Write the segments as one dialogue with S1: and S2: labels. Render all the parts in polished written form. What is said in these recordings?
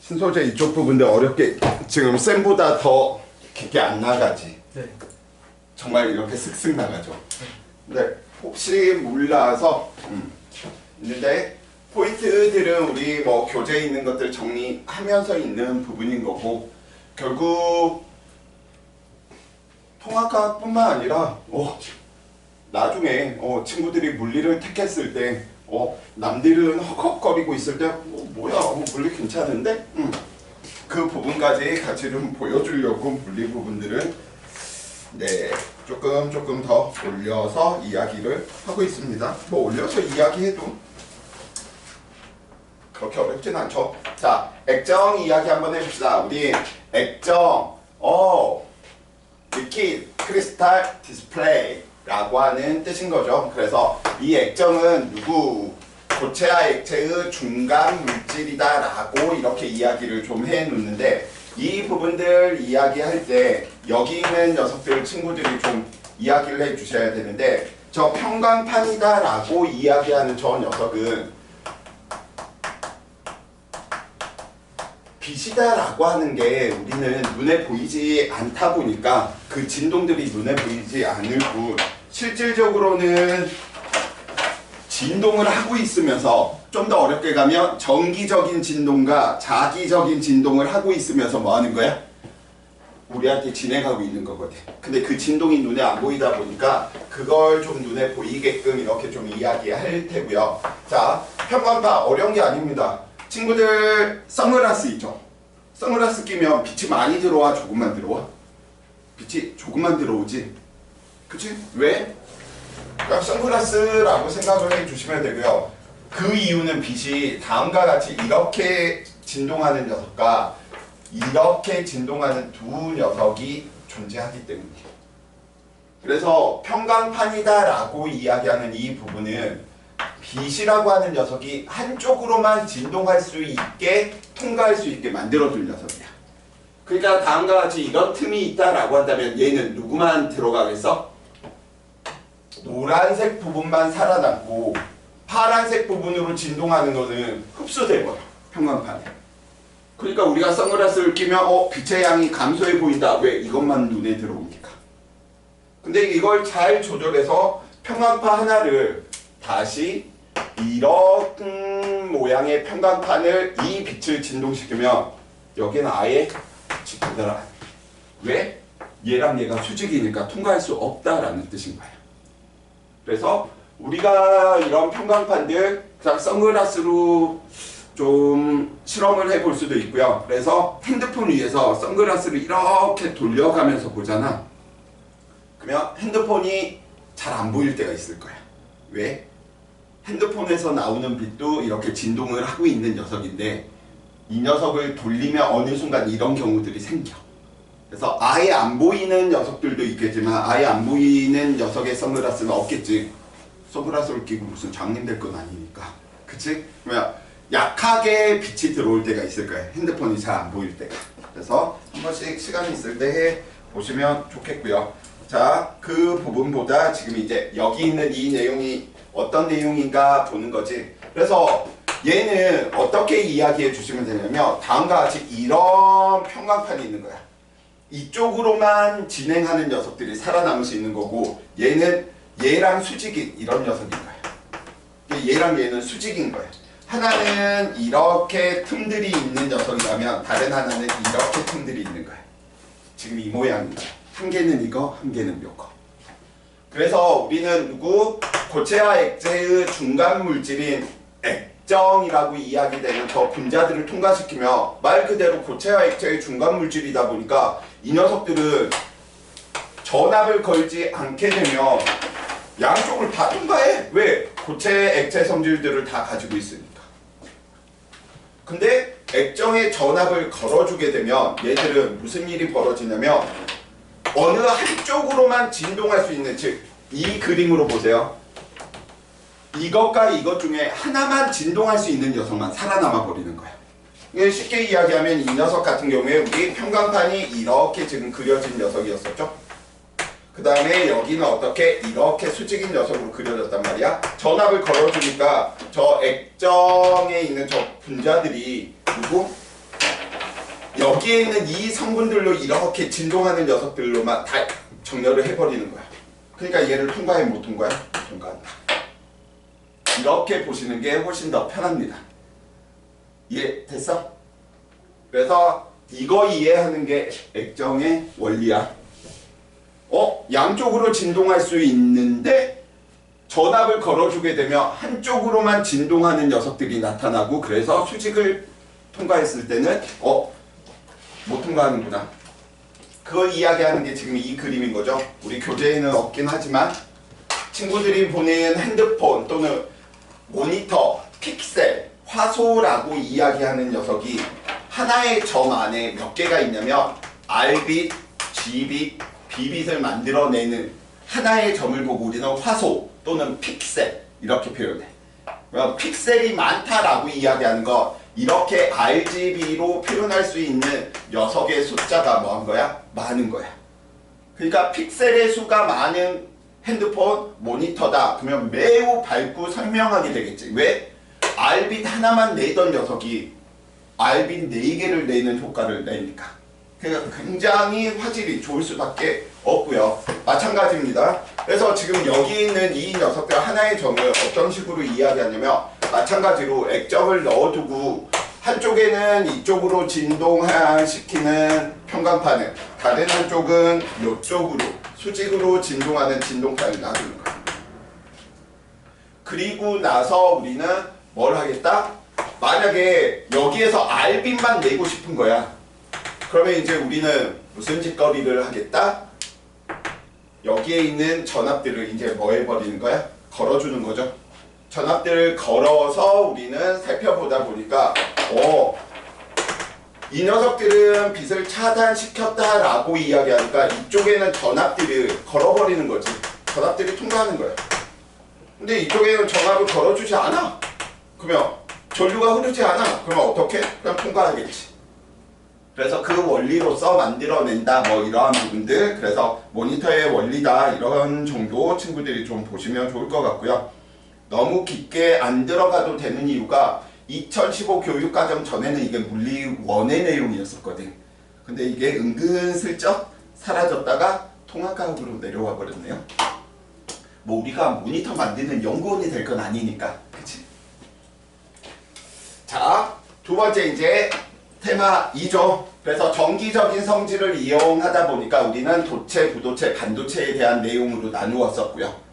S1: 신소재 이쪽 부분들 어렵게 지금 쌤보다 더 깊게 안 나가지.
S2: 네.
S1: 정말 이렇게 슥슥 나가죠. 근데 혹시 몰라서 있는데 포인트들은 우리 뭐 교재에 있는 것들 정리하면서 있는 부분인 거고 결국 통합과뿐만 아니라 나중에 친구들이 물리를 택했을 때 남들은 헉헉거리고 있을 때 뭐야 물리 괜찮은데? 그 부분까지 같이 좀 보여주려고 물리 부분들은 네 조금 더 올려서 이야기를 하고 있습니다. 뭐 올려서 이야기해도 그렇게 어렵진 않죠. 자, 액정 이야기 한번 해봅시다. 우리 액정 리퀴드 크리스탈 디스플레이라고 하는 뜻인 거죠. 그래서 이 액정은 고체와 액체의 중간 물질이다 라고 이렇게 이야기를 좀 해놓는데 이 부분들 이야기할 때 여기 있는 녀석들 친구들이 좀 이야기를 해주셔야 되는데 저 평광판이다 라고 이야기하는 저 녀석은 빛이다 라고 하는 게 우리는 눈에 보이지 않다 보니까 그 진동들이 눈에 보이지 않을 뿐 실질적으로는 진동을 하고 있으면서 좀 더 어렵게 가면 정기적인 진동과 자기적인 진동을 하고 있으면서 뭐 하는 거야? 우리한테 진행하고 있는 거거든. 근데 그 진동이 눈에 안 보이다 보니까 그걸 좀 눈에 보이게끔 이렇게 좀 이야기할 테고요. 자, 평광판 어려운 게 아닙니다. 친구들 선글라스 있죠? 선글라스 끼면 빛이 많이 들어와 조금만 들어와? 빛이 조금만 들어오지? 그치? 왜? 그러니까 선글라스라고 생각을 해주시면 되고요. 그 이유는 빛이 다음과 같이 이렇게 진동하는 녀석과 이렇게 진동하는 두 녀석이 존재하기 때문이에요. 그래서 평광판이다 라고 이야기하는 이 부분은 빛이라고 하는 녀석이 한쪽으로만 진동할 수 있게 통과할 수 있게 만들어줄 녀석이야. 그러니까 다음과 같이 이런 틈이 있다라고 한다면 얘는 누구만 들어가겠어? 노란색 부분만 살아남고 파란색 부분으로 진동하는 거는 흡수돼버려. 평광판에. 그러니까 우리가 선글라스를 끼면 빛의 양이 감소해 보인다. 왜? 이것만 눈에 들어오니까. 근데 이걸 잘 조절해서 평광판 하나를 다시 이런 모양의 평광판을 이 빛을 진동시키면 여기는 아예 빛이 그대로. 왜? 얘랑 얘가 수직이니까 통과할 수 없다라는 뜻인 거야. 그래서 우리가 이런 평광판들 그냥 선글라스로 좀 실험을 해볼 수도 있고요. 그래서 핸드폰 위에서 선글라스를 이렇게 돌려가면서 보잖아. 그러면 핸드폰이 잘 안 보일 때가 있을 거야. 왜? 핸드폰에서 나오는 빛도 이렇게 진동을 하고 있는 녀석인데 이 녀석을 돌리면 어느 순간 이런 경우들이 생겨. 그래서 아예 안 보이는 녀석들도 있겠지만 아예 안 보이는 녀석의 선글라스는 없겠지. 선글라스를 끼고 무슨 장님 될 건 아니니까. 그치? 그러면 약하게 빛이 들어올 때가 있을 거예요. 핸드폰이 잘 안 보일 때가. 그래서 한 번씩 시간이 있을 때 해 보시면 좋겠고요. 자, 그 부분보다 지금 이제 여기 있는 이 내용이 어떤 내용인가 보는 거지. 그래서 얘는 어떻게 이야기해 주시면 되냐면 다음과 같이 이런 평광판이 있는 거야. 이쪽으로만 진행하는 녀석들이 살아남을 수 있는 거고 얘는 얘랑 수직인 이런 녀석인 거야. 얘랑 얘는 수직인 거야. 하나는 이렇게 틈들이 있는 녀석이라면 다른 하나는 이렇게 틈들이 있는 거야. 지금 이 모양인 거야. 한 개는 이거, 한 개는 요거. 그래서 우리는 고체와 액체의 중간 물질인 액정이라고 이야기되는 저 분자들을 통과시키며 말 그대로 고체와 액체의 중간 물질이다 보니까 이 녀석들은 전압을 걸지 않게 되면 양쪽을 다 통과해. 왜? 고체, 액체 성질들을 다 가지고 있으니까. 근데 액정에 전압을 걸어주게 되면 얘들은 무슨 일이 벌어지냐면 어느 한쪽으로만 진동할 수 있는, 즉 이 그림으로 보세요. 이것과 이것 중에 하나만 진동할 수 있는 녀석만 살아남아 버리는 거야. 쉽게 이야기하면 이 녀석 같은 경우에 우리 평광판이 이렇게 지금 그려진 녀석이었었죠. 그 다음에 여기는 어떻게 이렇게 수직인 녀석으로 그려졌단 말이야. 전압을 걸어주니까 저 액정에 있는 저 분자들이 누구? 여기에 있는 이 성분들로 이렇게 진동하는 녀석들로만 다 정렬을 해버리는 거야. 그러니까 얘를 통과해 못 통과해? 통과한다. 이렇게 보시는 게 훨씬 더 편합니다. 이해됐어? 그래서 이거 이해하는 게 액정의 원리야. 양쪽으로 진동할 수 있는데 전압을 걸어주게 되면 한쪽으로만 진동하는 녀석들이 나타나고, 그래서 수직을 통과했을 때는 못 통과하는구나. 그걸 이야기하는 게 지금 이 그림인 거죠. 우리 교재에는 없긴 하지만 친구들이 보는 핸드폰 또는 모니터, 픽셀, 화소라고 이야기하는 녀석이 하나의 점 안에 몇 개가 있냐면 R빗, G빗, B빗을 만들어내는 하나의 점을 보고 우리는 화소 또는 픽셀 이렇게 표현해. 그럼 픽셀이 많다라고 이야기하는 거, 이렇게 RGB로 표현할 수 있는 녀석의 숫자가 뭐한 거야? 많은 거야. 그러니까 픽셀의 수가 많은 핸드폰, 모니터다. 그러면 매우 밝고 선명하게 되겠지. 왜? R빗 하나만 내던 녀석이 R빗 4개를 내는 효과를 내니까. 그러니까 굉장히 화질이 좋을 수밖에 없고요. 마찬가지입니다. 그래서 지금 여기 있는 이 녀석들 하나의 점을 어떤 식으로 이야기하냐면, 마찬가지로 액정을 넣어두고 한쪽에는 이쪽으로 진동시키는 평광판을, 다른 한쪽은 이쪽으로 수직으로 진동하는 진동판을 놔두는 거예요. 그리고 나서 우리는 뭘 하겠다? 만약에 여기에서 R빗만 내고 싶은 거야. 그러면 이제 우리는 무슨 짓거리를 하겠다? 여기에 있는 전압들을 이제 뭐 해버리는 거야? 걸어주는 거죠. 전압들을 걸어서 우리는 살펴보다 보니까 이 녀석들은 빛을 차단시켰다라고 이야기하니까 이쪽에는 전압들을 걸어버리는 거지. 전압들이 통과하는 거야. 근데 이쪽에는 전압을 걸어주지 않아. 그러면 전류가 흐르지 않아. 그러면 어떻게? 그냥 통과하겠지. 그래서 그 원리로서 만들어낸다, 뭐 이러한 부분들. 그래서 모니터의 원리다, 이런 정도 친구들이 좀 보시면 좋을 것 같고요. 너무 깊게 안 들어가도 되는 이유가 2015 교육과정 전에는 이게 물리 1의 내용이었었거든. 근데 이게 은근슬쩍 사라졌다가 통합과학으로 내려와 버렸네요. 뭐 우리가 모니터 만드는 연구원이 될 건 아니니까, 그치? 자, 두 번째 이제 테마 2죠. 그래서 정기적인 성질을 이용하다 보니까 우리는 도체, 부도체, 반도체에 대한 내용으로 나누었었고요.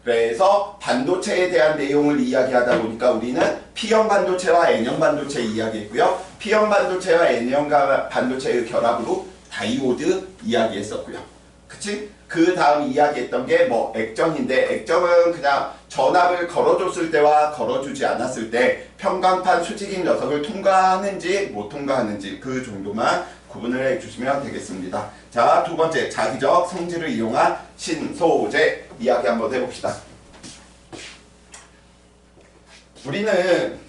S1: 그래서 반도체에 대한 내용을 이야기하다 보니까 우리는 P형 반도체와 N형 반도체 이야기했고요. P형 반도체와 N형 반도체의 결합으로 다이오드 이야기했었고요. 그치? 그 다음 이야기했던 게 뭐 액정인데, 액정은 그냥 전압을 걸어줬을 때와 걸어주지 않았을 때 평광판 수직인 녀석을 통과하는지 못 통과하는지 그 정도만 구분을 해주시면 되겠습니다. 자, 두 번째, 자기적 성질을 이용한 신소재 이야기 한번 해봅시다. 우리는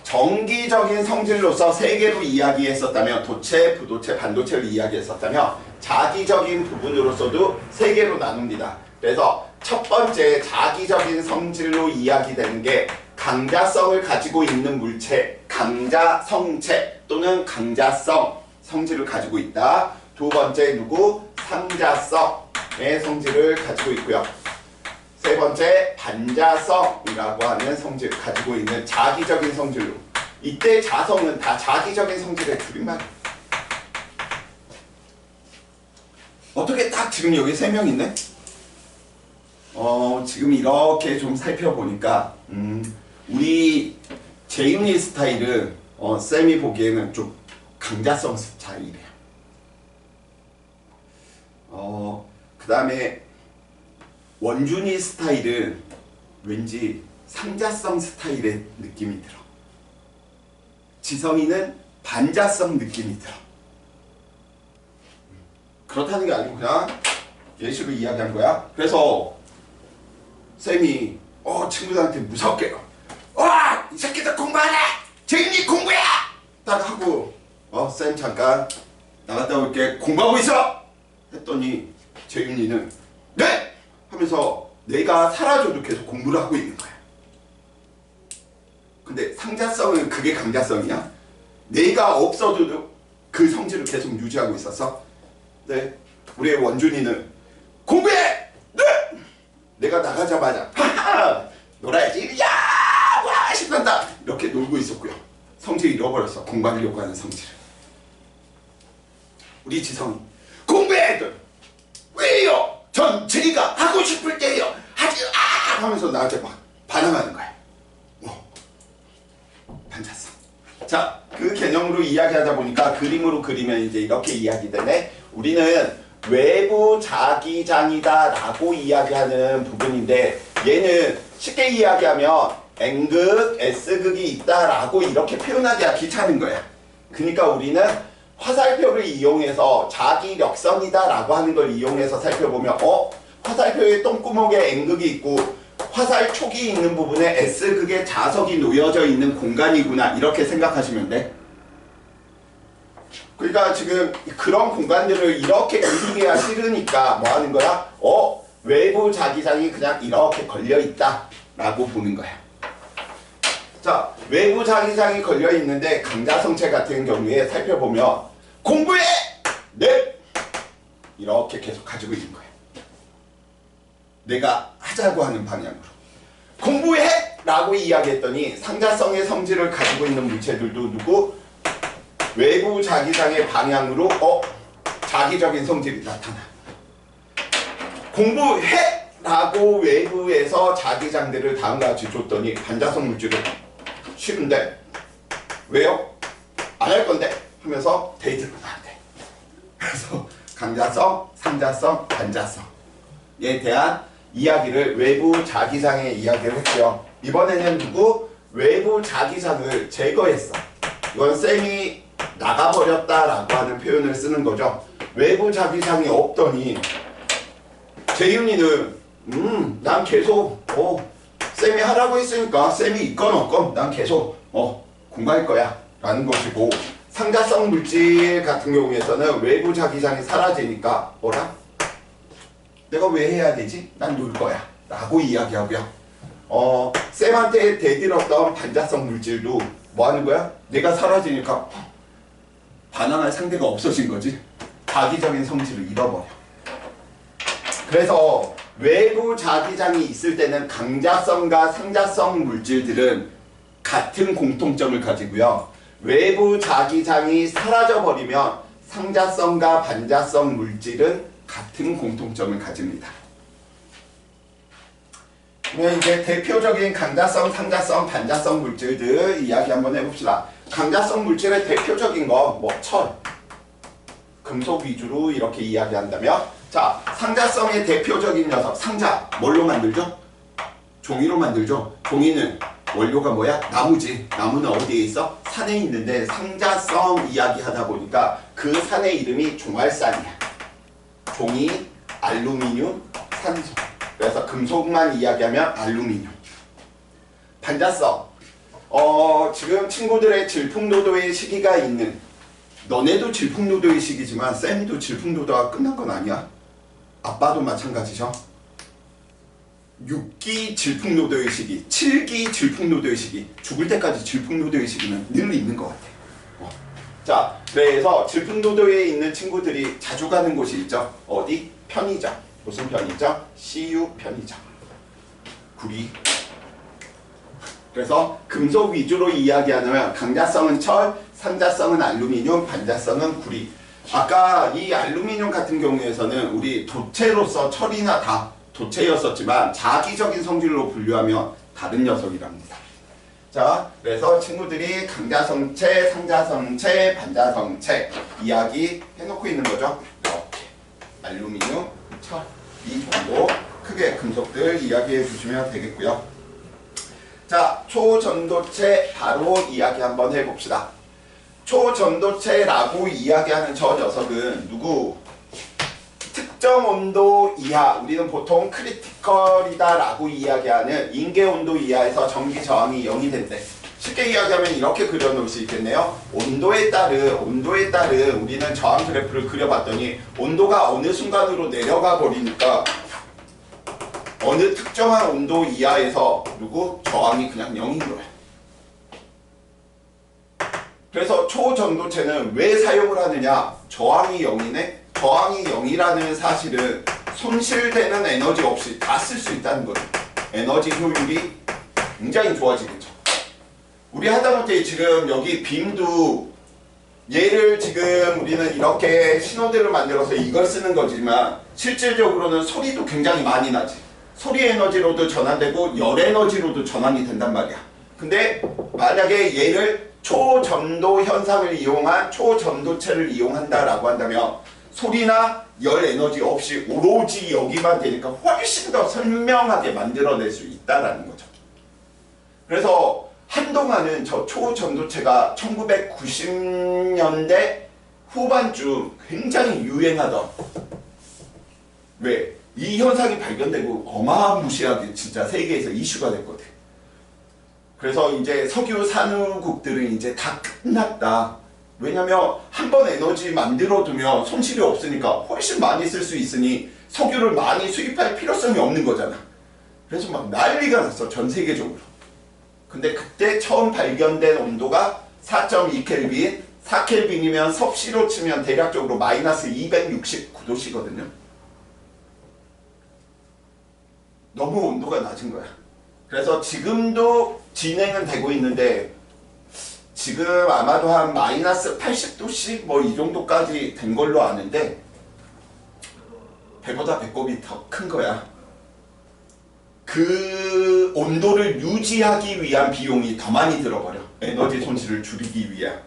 S1: 정기적인 성질로서 세 개로 이야기했었다면, 도체, 부도체, 반도체를 이야기했었다면 자기적인 부분으로서도 세 개로 나눕니다. 그래서 첫 번째 자기적인 성질로 이야기되는 게 강자성을 가지고 있는 물체, 강자성체 또는 강자성 성질을 가지고 있다. 두 번째 누구? 상자성의 성질을 가지고 있고요. 세 번째 반자성이라고 하는 성질을 가지고 있는 자기적인 성질로. 이때 자성은 다 자기적인 성질의 줄임말이에요. 어떻게 딱 지금 여기 3명 있네? 지금 이렇게 좀 살펴보니까 우리 재윤이 스타일은 쌤이 보기에는 좀 강자성 스타일이에요. 그 다음에 원준이 스타일은 왠지 상자성 스타일의 느낌이 들어. 지성이는 반자성 느낌이 들어. 그렇다는 게 아니고 그냥 예시로 이야기한 거야. 그래서 쌤이 친구들한테 무섭게 와! 이 새끼들 공부하래! 재윤이 공부해! 딱 하고 쌤 잠깐 나갔다 올게, 공부하고 있어! 했더니 재윤이는 네! 하면서 내가 사라져도 계속 공부를 하고 있는 거야. 근데 상자성은 그게 강자성이야? 내가 없어도 그 성질을 계속 유지하고 있었어. 네. 우리의 원준이는 공부해! 네! 내가 나가자마자 하하! 놀아야지! 야! 와! 신난다! 이렇게 놀고 있었고요. 성질 잃어버렸어. 공부하려고 하는 성질을. 우리 지성이 공부해! 왜요? 전 제가 하고 싶을 때요. 하지 아! 하면서 나한테 막 반항하는 거야. 반jas어. 자, 그 개념으로 이야기하다 보니까 그림으로 그리면 이제 이렇게 이야기되네. 우리는 외부 자기장이다 라고 이야기하는 부분인데 얘는 쉽게 이야기하면 N극, S극이 있다 라고 이렇게 표현하기가 귀찮은 거야. 그러니까 우리는 화살표를 이용해서 자기력선이다 라고 하는 걸 이용해서 살펴보면 화살표의 똥구멍에 N극이 있고 화살촉이 있는 부분에 S극의 자석이 놓여져 있는 공간이구나 이렇게 생각하시면 돼. 그러니까 지금 그런 공간들을 이렇게 그리기가 싫으니까 뭐 하는 거야? 외부 자기장이 그냥 이렇게 걸려있다 라고 보는 거야. 자, 외부 자기장이 걸려있는데 강자성체 같은 경우에 살펴보면 공부해! 네! 이렇게 계속 가지고 있는 거야. 내가 하자고 하는 방향으로. 공부해! 라고 이야기했더니 상자성의 성질을 가지고 있는 물체들도 누구? 외부 자기장의 방향으로 자기적인 성질이 나타나. 공부해! 라고 외부에서 자기장들을 다음과 같이 줬더니 반자성 물질을 싫은데 왜요? 안 할 건데 하면서 데이트를 나한테. 그래서 강자성, 상자성, 반자성에 대한 이야기를 외부 자기장의 이야기를 했고요. 이번에는 누구? 외부 자기장을 제거했어. 이건 쌤이 나가버렸다라고 하는 표현을 쓰는 거죠. 외부 자기장이 없더니 재윤이는 난 계속 쌤이 하라고 했으니까 쌤이 있건 없건 난 계속 공부할 거야 라는 것이고, 상자성 물질 같은 경우에서는 외부 자기장이 사라지니까 뭐라? 내가 왜 해야 되지? 난 놀 거야 라고 이야기하고요. 쌤한테 대들었던 반자성 물질도 뭐 하는 거야? 내가 사라지니까 반항할 상대가 없어진 거지. 자기적인 성질을 잃어버려. 그래서 외부 자기장이 있을 때는 강자성과 상자성 물질들은 같은 공통점을 가지고요. 외부 자기장이 사라져버리면 상자성과 반자성 물질은 같은 공통점을 가집니다. 그러면 이제 대표적인 강자성, 상자성, 반자성 물질들 이야기 한번 해봅시다. 강자성 물질의 대표적인 거 철, 금속 위주로 이렇게 이야기한다면, 자, 상자성의 대표적인 녀석 상자 뭘로 만들죠? 종이로 만들죠. 종이는 원료가 뭐야? 나무지. 나무는 어디에 있어? 산에 있는데 상자성 이야기하다 보니까 그 산의 이름이 종알산이야. 종이, 알루미늄, 산소. 그래서 금속만 이야기하면 알루미늄. 반자성. 지금 친구들의 질풍노도의 시기가 있는, 너네도 질풍노도의 시기지만 쌤이도 질풍노도가 끝난 건 아니야. 아빠도 마찬가지죠. 6기 질풍노도의 시기, 7기 질풍노도의 시기, 죽을 때까지 질풍노도의 시기는 늘 있는 것 같아. 자, 그래서 질풍노도에 있는 친구들이 자주 가는 곳이 있죠. 어디? 편의점. 무슨 편의점? CU 편의점. 구리. 그래서 금속 위주로 이야기하면 강자성은 철, 상자성은 알루미늄, 반자성은 구리. 아까 이 알루미늄 같은 경우에서는 우리 도체로서 철이나 다 도체였었지만 자기적인 성질로 분류하면 다른 녀석이랍니다. 자, 그래서 친구들이 강자성체, 상자성체, 반자성체 이야기 해놓고 있는 거죠. 이렇게 알루미늄, 철, 이 정도 크게 금속들 이야기해 주시면 되겠고요. 자, 초전도체 바로 이야기 한번 해봅시다. 초전도체라고 이야기하는 저 녀석은 누구? 특정 온도 이하, 우리는 보통 크리티컬이다 라고 이야기하는 인계 온도 이하에서 전기 저항이 0이 된대. 쉽게 이야기하면 이렇게 그려놓을 수 있겠네요. 온도에 따른 우리는 저항 그래프를 그려봤더니 온도가 어느 순간으로 내려가 버리니까 어느 특정한 온도 이하에서 누구? 저항이 그냥 0인 거야. 그래서 초전도체는 왜 사용을 하느냐? 저항이 0이네? 저항이 0이라는 사실은 손실되는 에너지 없이 다 쓸 수 있다는 거죠. 에너지 효율이 굉장히 좋아지겠죠. 우리 하다못해 지금 여기 빔도 얘를 지금 우리는 이렇게 신호대를 만들어서 이걸 쓰는 거지만 실질적으로는 소리도 굉장히 많이 나지. 소리 에너지로도 전환되고 열 에너지로도 전환이 된단 말이야. 근데 만약에 얘를 초전도 현상을 이용한 초전도체를 이용한다라고 한다면 소리나 열 에너지 없이 오로지 여기만 되니까 훨씬 더 선명하게 만들어낼 수 있다라는 거죠. 그래서 한동안은 저 초전도체가 1990년대 후반쯤 굉장히 유행하던, 왜? 이 현상이 발견되고 어마무시하게 진짜 세계에서 이슈가 됐거든. 그래서 이제 석유 산유국들은 이제 다 끝났다. 왜냐면 한 번 에너지 만들어두면 손실이 없으니까 훨씬 많이 쓸 수 있으니 석유를 많이 수입할 필요성이 없는 거잖아. 그래서 막 난리가 났어, 전 세계적으로. 근데 그때 처음 발견된 온도가 4.2켈빈, 4켈빈이면 섭씨로 치면 대략적으로 마이너스 269도씨거든요. 너무 온도가 낮은 거야. 그래서 지금도 진행은 되고 있는데 지금 아마도 한 마이너스 80도씨 뭐 이 정도까지 된 걸로 아는데 배보다 배꼽이 더 큰 거야. 그 온도를 유지하기 위한 비용이 더 많이 들어버려. 에너지 손실을 줄이기 위한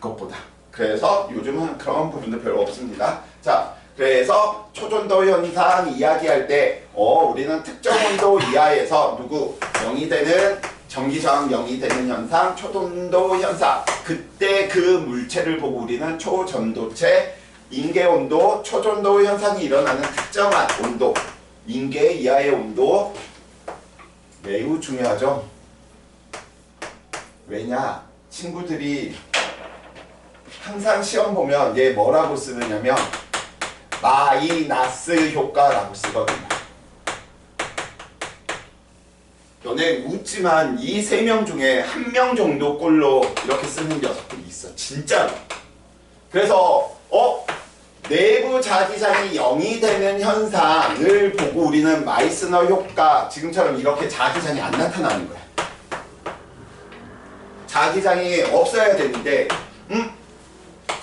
S1: 것보다. 그래서 요즘은 그런 부분도 별로 없습니다. 자, 그래서 초전도 현상 이야기할 때 우리는 특정 온도 이하에서 0이 되는 전기저항 0이 되는 현상, 초전도 현상. 그때 그 물체를 보고 우리는 초전도체, 인계온도, 초전도 현상이 일어나는 특정한 온도, 인계 이하의 온도 매우 중요하죠. 왜냐? 친구들이 항상 시험 보면 얘 뭐라고 쓰느냐면 마이너스 효과라고 쓰거든요. 너네 웃지만 이 3명 중에 1명 정도 꼴로 이렇게 쓰는 녀석들이 있어. 진짜로. 그래서 내부 자기장이 0이 되는 현상을 보고 우리는 마이스너 효과, 지금처럼 이렇게 자기장이 안 나타나는 거야. 자기장이 없어야 되는데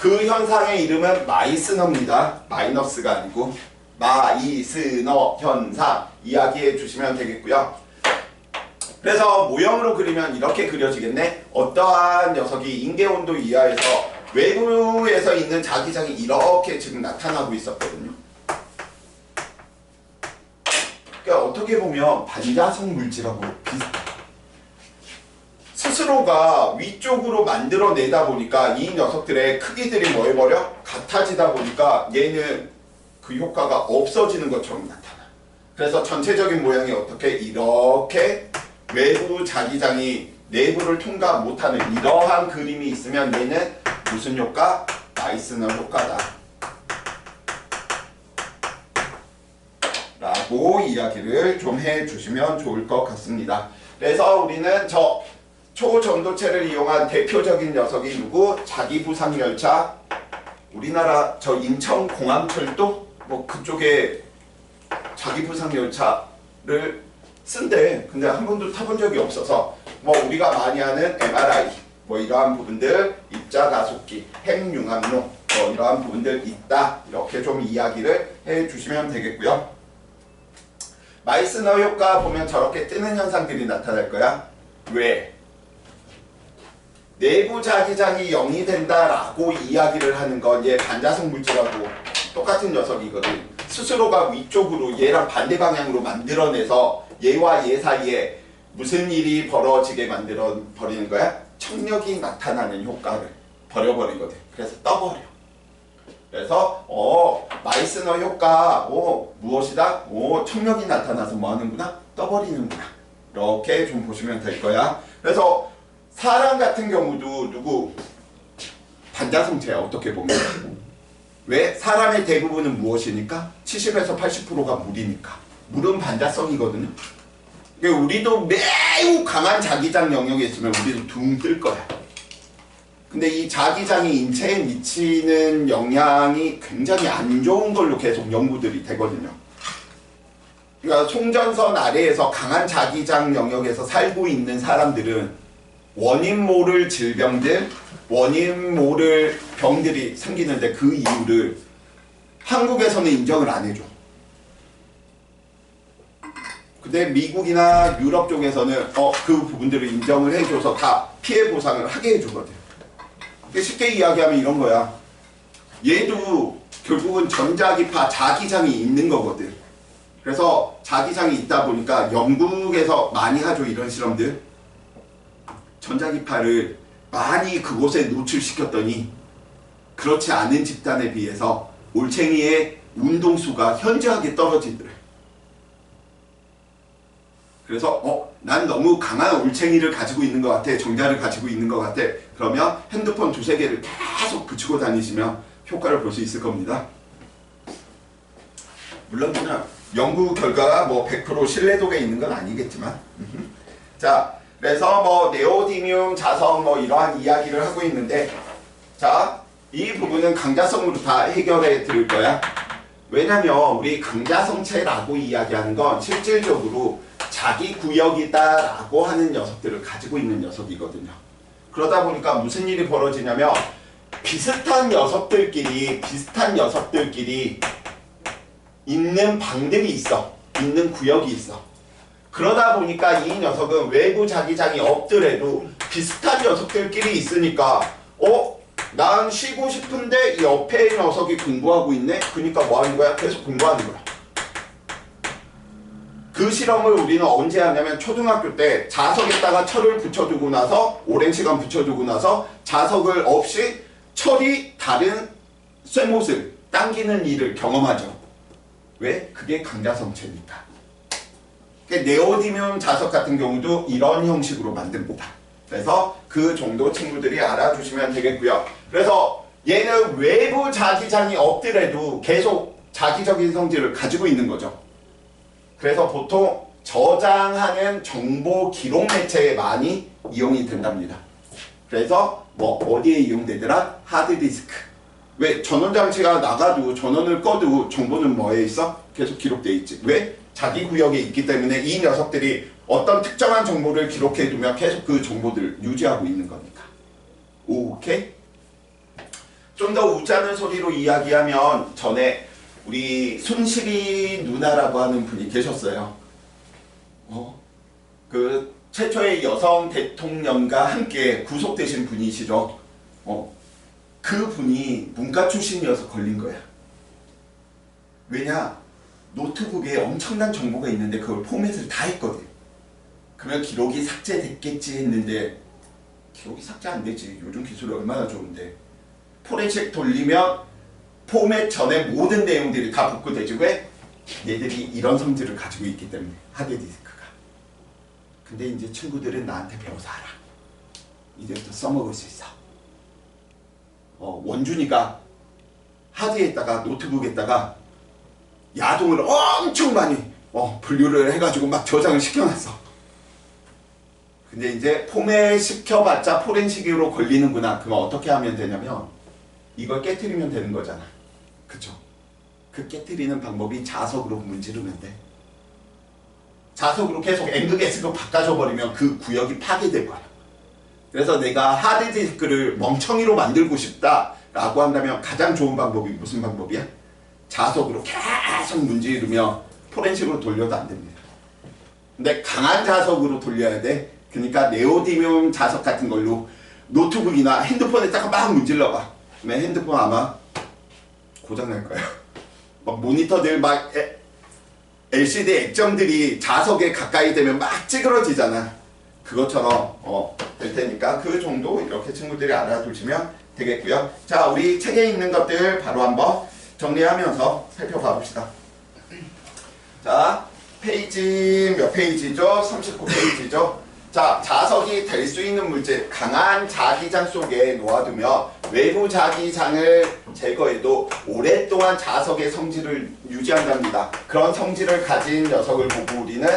S1: 그 현상의 이름은 마이스너입니다. 마이너스가 아니고 마이스너 현상 이야기해 주시면 되겠고요. 그래서 모형으로 그리면 이렇게 그려지겠네. 어떠한 녀석이 인계온도 이하에서 외부에서 있는 자기장이 이렇게 지금 나타나고 있었거든요. 그러니까 어떻게 보면 반자성 물질하고 비슷해요. 스스로가 위쪽으로 만들어내다 보니까 이 녀석들의 크기들이 뭐 해버려? 같아지다 보니까 얘는 그 효과가 없어지는 것처럼 나타나. 그래서 전체적인 모양이 어떻게? 이렇게 외부 자기장이 내부를 통과 못하는 이러한 그림이 있으면 얘는 무슨 효과? 마이스너 효과다 라고 이야기를 좀 해주시면 좋을 것 같습니다. 그래서 우리는 저 초전도체를 이용한 대표적인 녀석이 누구? 자기부상열차. 우리나라 저 인천공항철도 뭐 그쪽에 자기부상열차를 쓴대. 근데 한 번도 타본 적이 없어서 뭐 우리가 많이 하는 MRI 뭐 이러한 부분들, 입자가속기, 핵융합로 뭐 이러한 부분들 있다. 이렇게 좀 이야기를 해주시면 되겠고요. 마이스너 효과 보면 저렇게 뜨는 현상들이 나타날 거야. 왜? 내부 자기장이 0이 된다라고 이야기를 하는 건 얘 반자성 물질하고 똑같은 녀석이거든. 스스로가 위쪽으로 얘랑 반대 방향으로 만들어내서 얘와 얘 사이에 무슨 일이 벌어지게 만들어 버리는 거야? 청력이 나타나는 효과를 버려버리거든. 그래서 떠버려. 그래서 마이스너 효과 무엇이다? 청력이 나타나서 뭐 하는구나? 떠버리는구나. 이렇게 좀 보시면 될 거야. 그래서 사람 같은 경우도 누구? 반자성체야. 어떻게 보면. 왜? 사람의 대부분은 무엇이니까? 70에서 80%가 물이니까. 물은 반자성이거든요. 그러니까 우리도 매우 강한 자기장 영역에 있으면 우리도 둥 뜰 거야. 근데 이 자기장이 인체에 미치는 영향이 굉장히 안 좋은 걸로 계속 연구들이 되거든요. 그러니까 송전선 아래에서 강한 자기장 영역에서 살고 있는 사람들은 원인 모를 질병들, 원인 모를 병들이 생기는데 그 이유를 한국에서는 인정을 안 해줘. 근데 미국이나 유럽 쪽에서는 그 부분들을 인정을 해줘서 다 피해 보상을 하게 해주거든. 쉽게 이야기하면 이런 거야. 얘도 결국은 전자기파 자기장이 있는 거거든. 그래서 자기장이 있다 보니까 영국에서 많이 하죠, 이런 실험들. 전자기파를 많이 그곳에 노출시켰더니 그렇지 않은 집단에 비해서 올챙이의 운동수가 현저하게 떨어지더래. 그래서 난 너무 강한 올챙이를 가지고 있는 것 같아, 정자를 가지고 있는 것 같아. 그러면 핸드폰 두세 개를 계속 붙이고 다니시면 효과를 볼 수 있을 겁니다. 물론 그냥 연구 결과가 100% 신뢰도가 있는 건 아니겠지만. 자, 그래서 네오디뮴 자석 이러한 이야기를 하고 있는데, 자, 이 부분은 강자성으로 다 해결해 드릴 거야. 왜냐면 우리 강자성체라고 이야기하는 건 실질적으로 자기 구역이다라고 하는 녀석들을 가지고 있는 녀석이거든요. 그러다 보니까 무슨 일이 벌어지냐면 비슷한 녀석들끼리 있는 방들이 있어. 있는 구역이 있어. 그러다 보니까 이 녀석은 외부 자기장이 없더라도 비슷한 녀석들끼리 있으니까 난 쉬고 싶은데 옆에 녀석이 공부하고 있네? 그러니까 뭐 하는 거야? 계속 공부하는 거야. 그 실험을 우리는 언제 하냐면 초등학교 때 자석에다가 철을 붙여두고 나서 오랜 시간 붙여두고 나서 자석을 없이 철이 다른 쇠못을 당기는 일을 경험하죠. 왜? 그게 강자성체니까. 네오디뮴 자석 같은 경우도 이런 형식으로 만듭니다. 그래서 그 정도 친구들이 알아주시면 되겠고요. 그래서 얘는 외부 자기장이 없더라도 계속 자기적인 성질을 가지고 있는 거죠. 그래서 보통 저장하는 정보 기록 매체에 많이 이용이 된답니다. 그래서 어디에 이용되더라? 하드디스크. 왜? 전원장치가 나가도 전원을 꺼도 정보는 뭐에 있어? 계속 기록돼 있지. 왜? 자기 구역에 있기 때문에 이 녀석들이 어떤 특정한 정보를 기록해두면 계속 그 정보들을 유지하고 있는 거니까. 오케이? 좀 더 웃자는 소리로 이야기하면 전에 우리 손실이 누나라고 하는 분이 계셨어요. 그 최초의 여성 대통령과 함께 구속되신 분이시죠. 그 분이 문과 출신이어서 걸린 거야. 왜냐? 노트북에 엄청난 정보가 있는데 그걸 포맷을 다 했거든. 그러면 기록이 삭제됐겠지 했는데 기록이 삭제 안 되지. 요즘 기술이 얼마나 좋은데. 포렌식 돌리면 포맷 전에 모든 내용들이 다 복구되지. 왜? 얘들이 이런 성질을 가지고 있기 때문에. 하드디스크가. 근데 이제 친구들은 나한테 배워서 알아. 이제부터 써먹을 수 있어. 원준이가 하드에다가 노트북에다가 야동을 엄청 많이 분류를 해가지고 막 저장을 시켜놨어. 근데 이제 포맷 시켜봤자 포렌식으로 걸리는구나. 그럼 어떻게 하면 되냐면 이걸 깨트리면 되는 거잖아. 그쵸? 그 깨트리는 방법이 자석으로 문지르면 돼. 자석으로 계속 앵그게스로 바꿔줘버리면 그 구역이 파괴될 거야. 그래서 내가 하드디스크를 멍청이로 만들고 싶다라고 한다면 가장 좋은 방법이 무슨 방법이야? 자석으로 계속 문지르며 포렌식으로 돌려도 안 됩니다. 근데 강한 자석으로 돌려야 돼. 그러니까 네오디뮴 자석 같은 걸로 노트북이나 핸드폰에다가 막 문질러봐. 그러면 핸드폰 아마 고장날 거예요. 막 모니터들 막 LCD 액정들이 자석에 가까이 되면 막 찌그러지잖아. 그것처럼 될 테니까 그 정도 이렇게 친구들이 알아두시면 되겠고요. 자, 우리 책에 있는 것들 바로 한번 정리하면서 살펴봐 봅시다. 자, 페이지 몇 페이지죠? 39페이지죠? 자, 자석이 될 수 있는 물질, 강한 자기장 속에 놓아두면 외부 자기장을 제거해도 오랫동안 자석의 성질을 유지한답니다. 그런 성질을 가진 녀석을 보고 우리는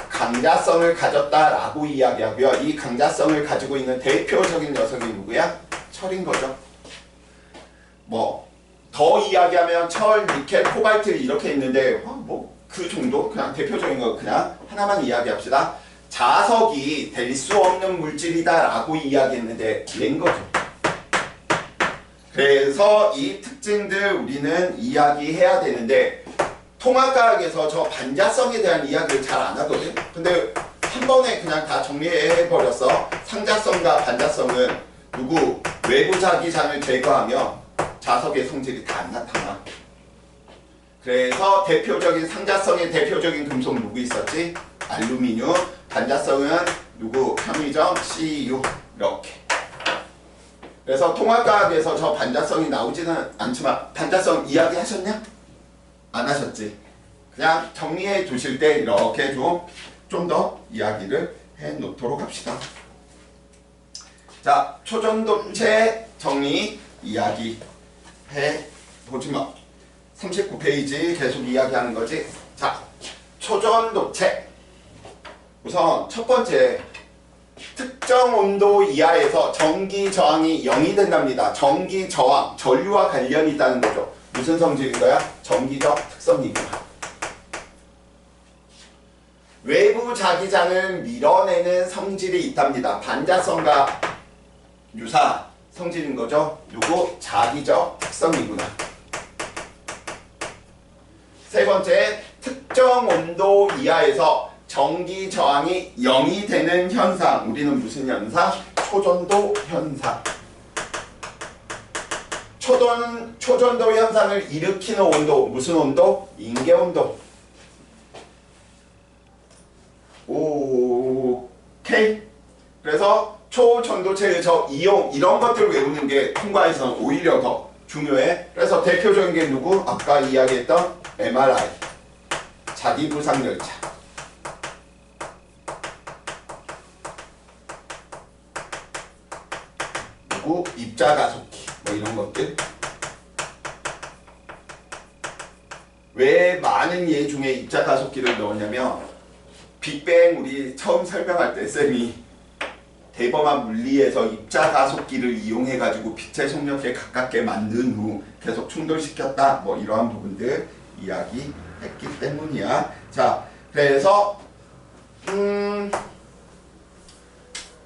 S1: 강자성을 가졌다라고 이야기하고요. 이 강자성을 가지고 있는 대표적인 녀석이 누구야? 철인 거죠. 뭐 더 이야기하면 철, 니켈, 코발트 이렇게 있는데 뭐 그 정도? 그냥 대표적인 거 그냥 하나만 이야기합시다. 자석이 될 수 없는 물질이다 라고 이야기했는데 낸 거죠. 그래서 이 특징들 우리는 이야기해야 되는데 통합과학에서 저 반자성에 대한 이야기를 잘 안 하거든. 근데 한 번에 그냥 다 정리해버렸어. 상자성과 반자성은 누구? 외부 자기장을 제거하면 자석의 성질이 다 안 나타나. 그래서 대표적인 상자성의 대표적인 금속 누구 있었지? 알루미늄. 반자성은 누구? 편의점, CU. 이렇게. 그래서 통합과학에서 저 반자성이 나오지는 않지만 반자성 이야기 하셨냐? 안 하셨지? 그냥 정리해 두실 때 이렇게 좀 더 이야기를 해 놓도록 합시다. 자, 초전도체 정리 이야기 해 보지마. 39페이지 계속 이야기하는 거지. 자, 초전도체. 우선 첫 번째, 특정 온도 이하에서 전기 저항이 0이 된답니다. 전기 저항, 전류와 관련이 있다는 거죠. 무슨 성질인 거야? 전기적 특성이구나. 외부 자기장을 밀어내는 성질이 있답니다. 반자성과 유사 성질인 거죠. 요거 자기적 특성이구나. 세 번째, 특정 온도 이하에서 전기 저항이 0이 되는 현상. 우리는 무슨 현상? 초전도 현상. 초전도 현상을 일으키는 온도. 무슨 온도? 인계온도. 오케이. 그래서 초전도체의 저 이용 이런 것들을 외우는 게 통과에서는 오히려 더 중요해. 그래서 대표적인 게 누구? 아까 이야기했던 MRI. 자기부상열차. 누구? 입자가속기. 뭐 이런 것들. 왜 많은 예 중에 입자가속기를 넣었냐면 빅뱅 우리 처음 설명할 때 쌤이 대범한 물리에서 입자가속기를 이용해가지고 빛의 속력에 가깝게 만든 후 계속 충돌시켰다. 뭐 이러한 부분들 이야기했기 때문이야. 자, 그래서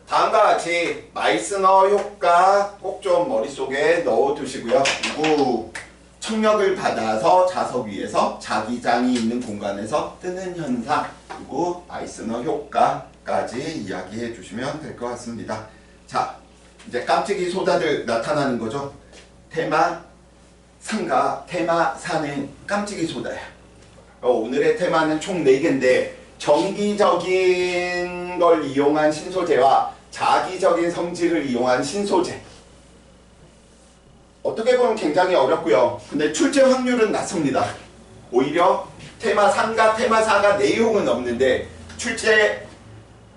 S1: 다음과 같이 마이스너 효과 꼭 좀 머릿속에 넣어두시고요. 그리고 청력을 받아서 자석 위에서 자기장이 있는 공간에서 뜨는 현상, 그리고 마이스너 효과까지 이야기해 주시면 될 것 같습니다. 자, 이제 깜찍이 소다들 나타나는 거죠. 테마 3과 테마 4는 깜찍이 소다야. 오늘의 테마는 총 4개인데 정기적인 걸 이용한 신소재와 자기적인 성질을 이용한 신소재. 어떻게 보면 굉장히 어렵고요. 근데 출제 확률은 낮습니다. 오히려 테마 3과 테마 4가 내용은 없는데 출제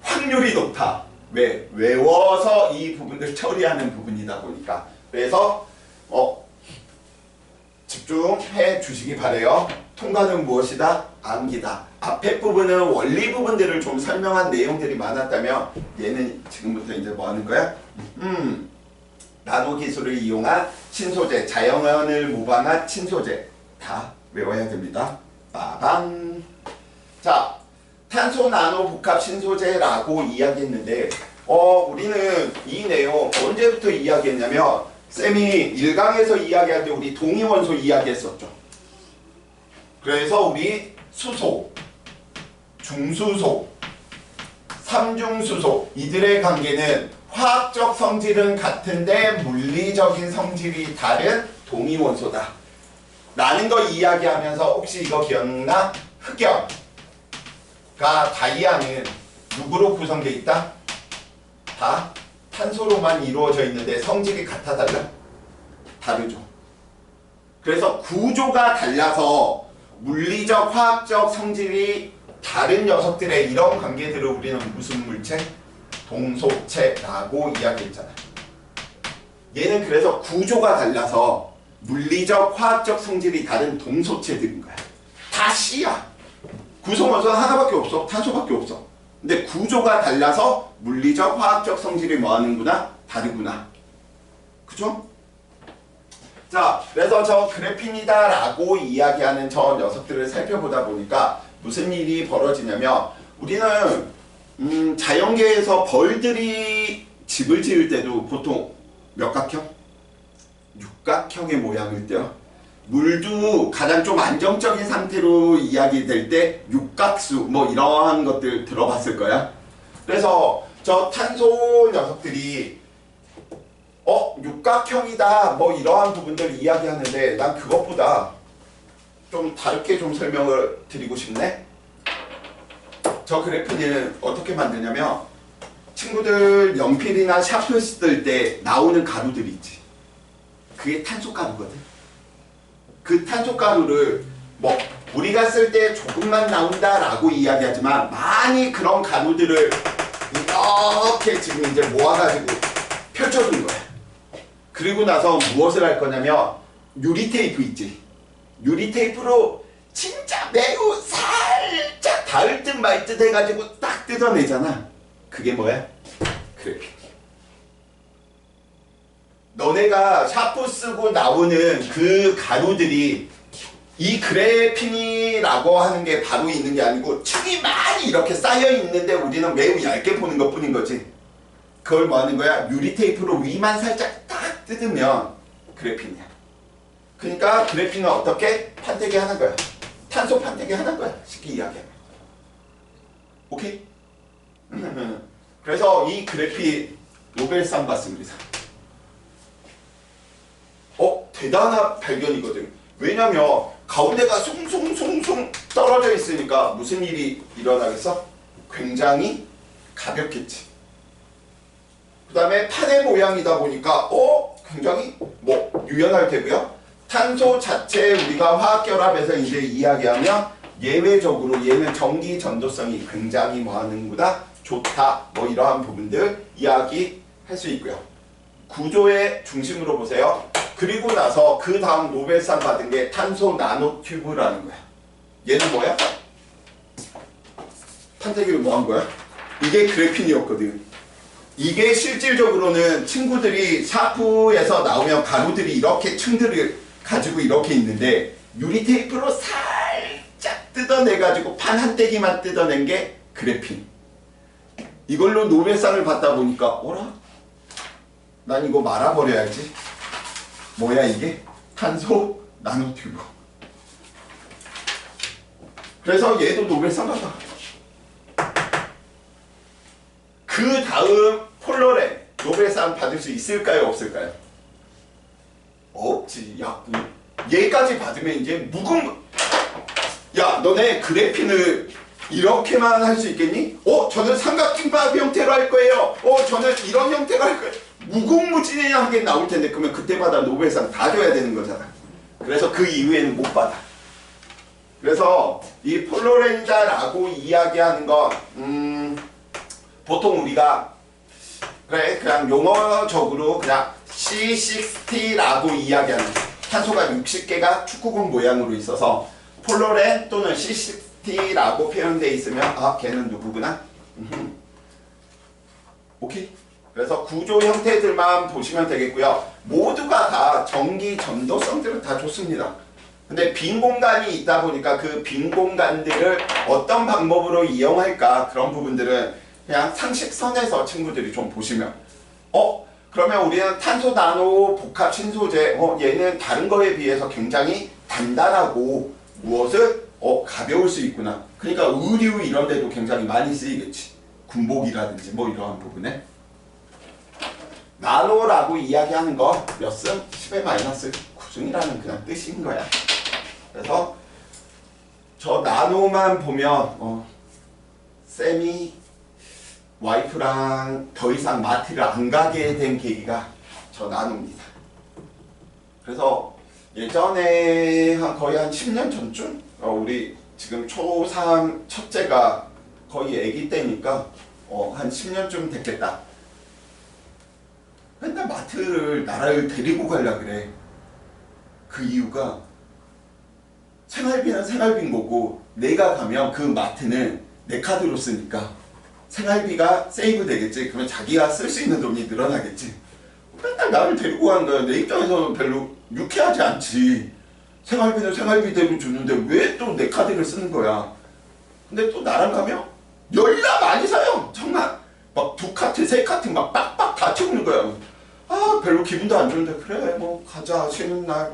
S1: 확률이 높다. 왜? 외워서 이 부분을 처리하는 부분이다 보니까. 그래서 집중해 주시기 바래요. 통과는 무엇이다? 암기다. 앞에 부분은 원리 부분들을 좀 설명한 내용들이 많았다면 얘는 지금부터 이제 뭐 하는 거야? 나노 기술을 이용한 신소재, 자연을 모방한 신소재 다 외워야 됩니다. 빠방. 자, 탄소 나노 복합 신소재라고 이야기했는데 우리는 이 내용 언제부터 이야기했냐면 쌤이 1강에서 이야기할 때 우리 동위원소 이야기했었죠. 그래서 우리 수소, 중수소, 삼중수소 이들의 관계는 화학적 성질은 같은데 물리적인 성질이 다른 동위원소다 라는 거 이야기하면서 혹시 이거 기억나? 흑연과 다이아는 누구로 구성되어 있다? 다 탄소로만 이루어져 있는데 성질이 같아 달라? 다르죠. 그래서 구조가 달라서 물리적 화학적 성질이 다른 녀석들의 이런 관계들을 우리는 무슨 물체? 동소체라고 이야기했잖아. 얘는 그래서 구조가 달라서 물리적 화학적 성질이 다른 동소체들인 거야. 다 C야. 구성원소는 하나밖에 없어. 탄소밖에 없어. 근데 구조가 달라서 물리적 화학적 성질이 뭐하는구나? 다르구나. 그죠? 자, 그래서 저 그래핀이다 라고 이야기하는 저 녀석들을 살펴보다 보니까 무슨 일이 벌어지냐면 우리는 자연계에서 벌들이 집을 지을 때도 보통 몇 각형? 육각형의 모양일 때요. 물도 가장 좀 안정적인 상태로 이야기될 때 육각수 뭐 이러한 것들 들어봤을 거야. 그래서 저 탄소 녀석들이 육각형이다 뭐 이러한 부분들 이야기하는데 난 그것보다 좀 다르게 좀 설명을 드리고 싶네. 저 그래프는 어떻게 만드냐면 친구들 연필이나 샤프 쓸 때 나오는 가루들 있지. 그게 탄소 가루거든. 그 탄소 가루를 뭐 우리가 쓸 때 조금만 나온다 라고 이야기하지만 많이 그런 가루들을 이렇게 지금 이제 모아가지고 펼쳐둔 거야. 그리고 나서 무엇을 할 거냐면 유리 테이프 있지. 유리 테이프로 진짜 매우 살짝 닿을 듯 말 듯 해가지고 딱 뜯어내잖아. 그게 뭐야? 그래핀. 너네가 샤프 쓰고 나오는 그 가루들이 이 그래핀이라고 하는 게 바로 있는 게 아니고 층이 많이 이렇게 쌓여 있는데 우리는 매우 얇게 보는 것 뿐인 거지. 그걸 뭐 하는 거야? 유리 테이프로 위만 살짝 딱 뜯으면 그래핀이야. 그러니까 그래핀은 어떻게? 판때기 하는 거야. 탄소 판때기 하는 거야. 쉽게 이야기하면. 오케이? 그래서 이 그래핀 노벨상 받습니다. 대단한 발견이거든. 왜냐면 가운데가 숭숭숭숭 떨어져 있으니까 무슨 일이 일어나겠어? 굉장히 가볍겠지. 그 다음에 판의 모양이다 보니까 굉장히 뭐 유연할 테고요. 탄소 자체 우리가 화학결합에서 이제 이야기하면 예외적으로 얘는 전기 전도성이 굉장히 뭐하는 거다? 좋다. 뭐 이러한 부분들 이야기할 수 있고요. 구조의 중심으로 보세요. 그리고 나서 그 다음 노벨상 받은 게 탄소 나노튜브라는 거야. 얘는 뭐야? 판때기를 뭐 한 거야? 이게 그래핀이었거든. 이게 실질적으로는 친구들이 샤프에서 나오면 가루들이 이렇게 층들을 가지고 이렇게 있는데 유리 테이프로 살짝 뜯어내가지고 판 한 떼기만 뜯어낸 게 그래핀. 이걸로 노벨상을 받다 보니까 어라? 난 이거 말아버려야지. 뭐야 이게? 탄소 나노튜브. 그래서 얘도 노벨상 받아. 그 다음 폴로렌 노벨상 받을 수 있을까요? 없을까요? 없지. 야, 얘까지 받으면 이제 야, 너네 그래핀을 이렇게만 할 수 있겠니? 저는 삼각김밥 형태로 할 거예요. 저는 이런 형태로 할 거예요. 무궁무진하게 나올 텐데 그러면 그때마다 노벨상 다 줘야 되는 거잖아. 그래서 그 이후에는 못 받아. 그래서 이 폴로렌이다라고 이야기하는 건 보통 우리가 그냥 용어적으로 그냥 C60라고 이야기하는 탄소가 60개가 축구공 모양으로 있어서 폴로렌 또는 C60라고 표현되어 있으면 걔는 누구구나? 오케이? 그래서 구조 형태들만 보시면 되겠고요. 모두가 다 전기 전도성들은 다 좋습니다. 근데 빈 공간이 있다 보니까 그 빈 공간들을 어떤 방법으로 이용할까 그런 부분들은 그냥 상식선에서 친구들이 좀 보시면 그러면 우리는 탄소 나노 복합 신소재 얘는 다른 거에 비해서 굉장히 단단하고 무엇을 가벼울 수 있구나. 그러니까 의류 이런 데도 굉장히 많이 쓰이겠지. 군복이라든지 뭐 이러한 부분에 나노라고 이야기하는 거 몇 승? 10의 마이너스 9승이라는 그냥 뜻인 거야. 그래서 저 나노만 보면 쌤이 와이프랑 더 이상 마트를 안 가게 된 계기가 저 나노입니다. 그래서 예전에 거의 한 10년 전쯤 우리 지금 초3 첫째가 거의 아기 때니까 한 10년쯤 됐겠다. 맨날 마트를 나를 데리고 가려 그래. 그 이유가 생활비는 생활비인 거고 내가 가면 그 마트는 내 카드로 쓰니까 생활비가 세이브 되겠지. 그러면 자기가 쓸 수 있는 돈이 늘어나겠지. 맨날 나를 데리고 가는 거야. 내 입장에서는 별로 유쾌하지 않지. 생활비는 생활비대로 주는데 왜 또 내 카드를 쓰는 거야. 근데 또 나랑 가면 열나 많이 사요. 정말 막 2카트 3카트 막 빡빡 다 채우는 거야. 아 별로 기분도 안 좋은데 그래 뭐 가자 쉬는 날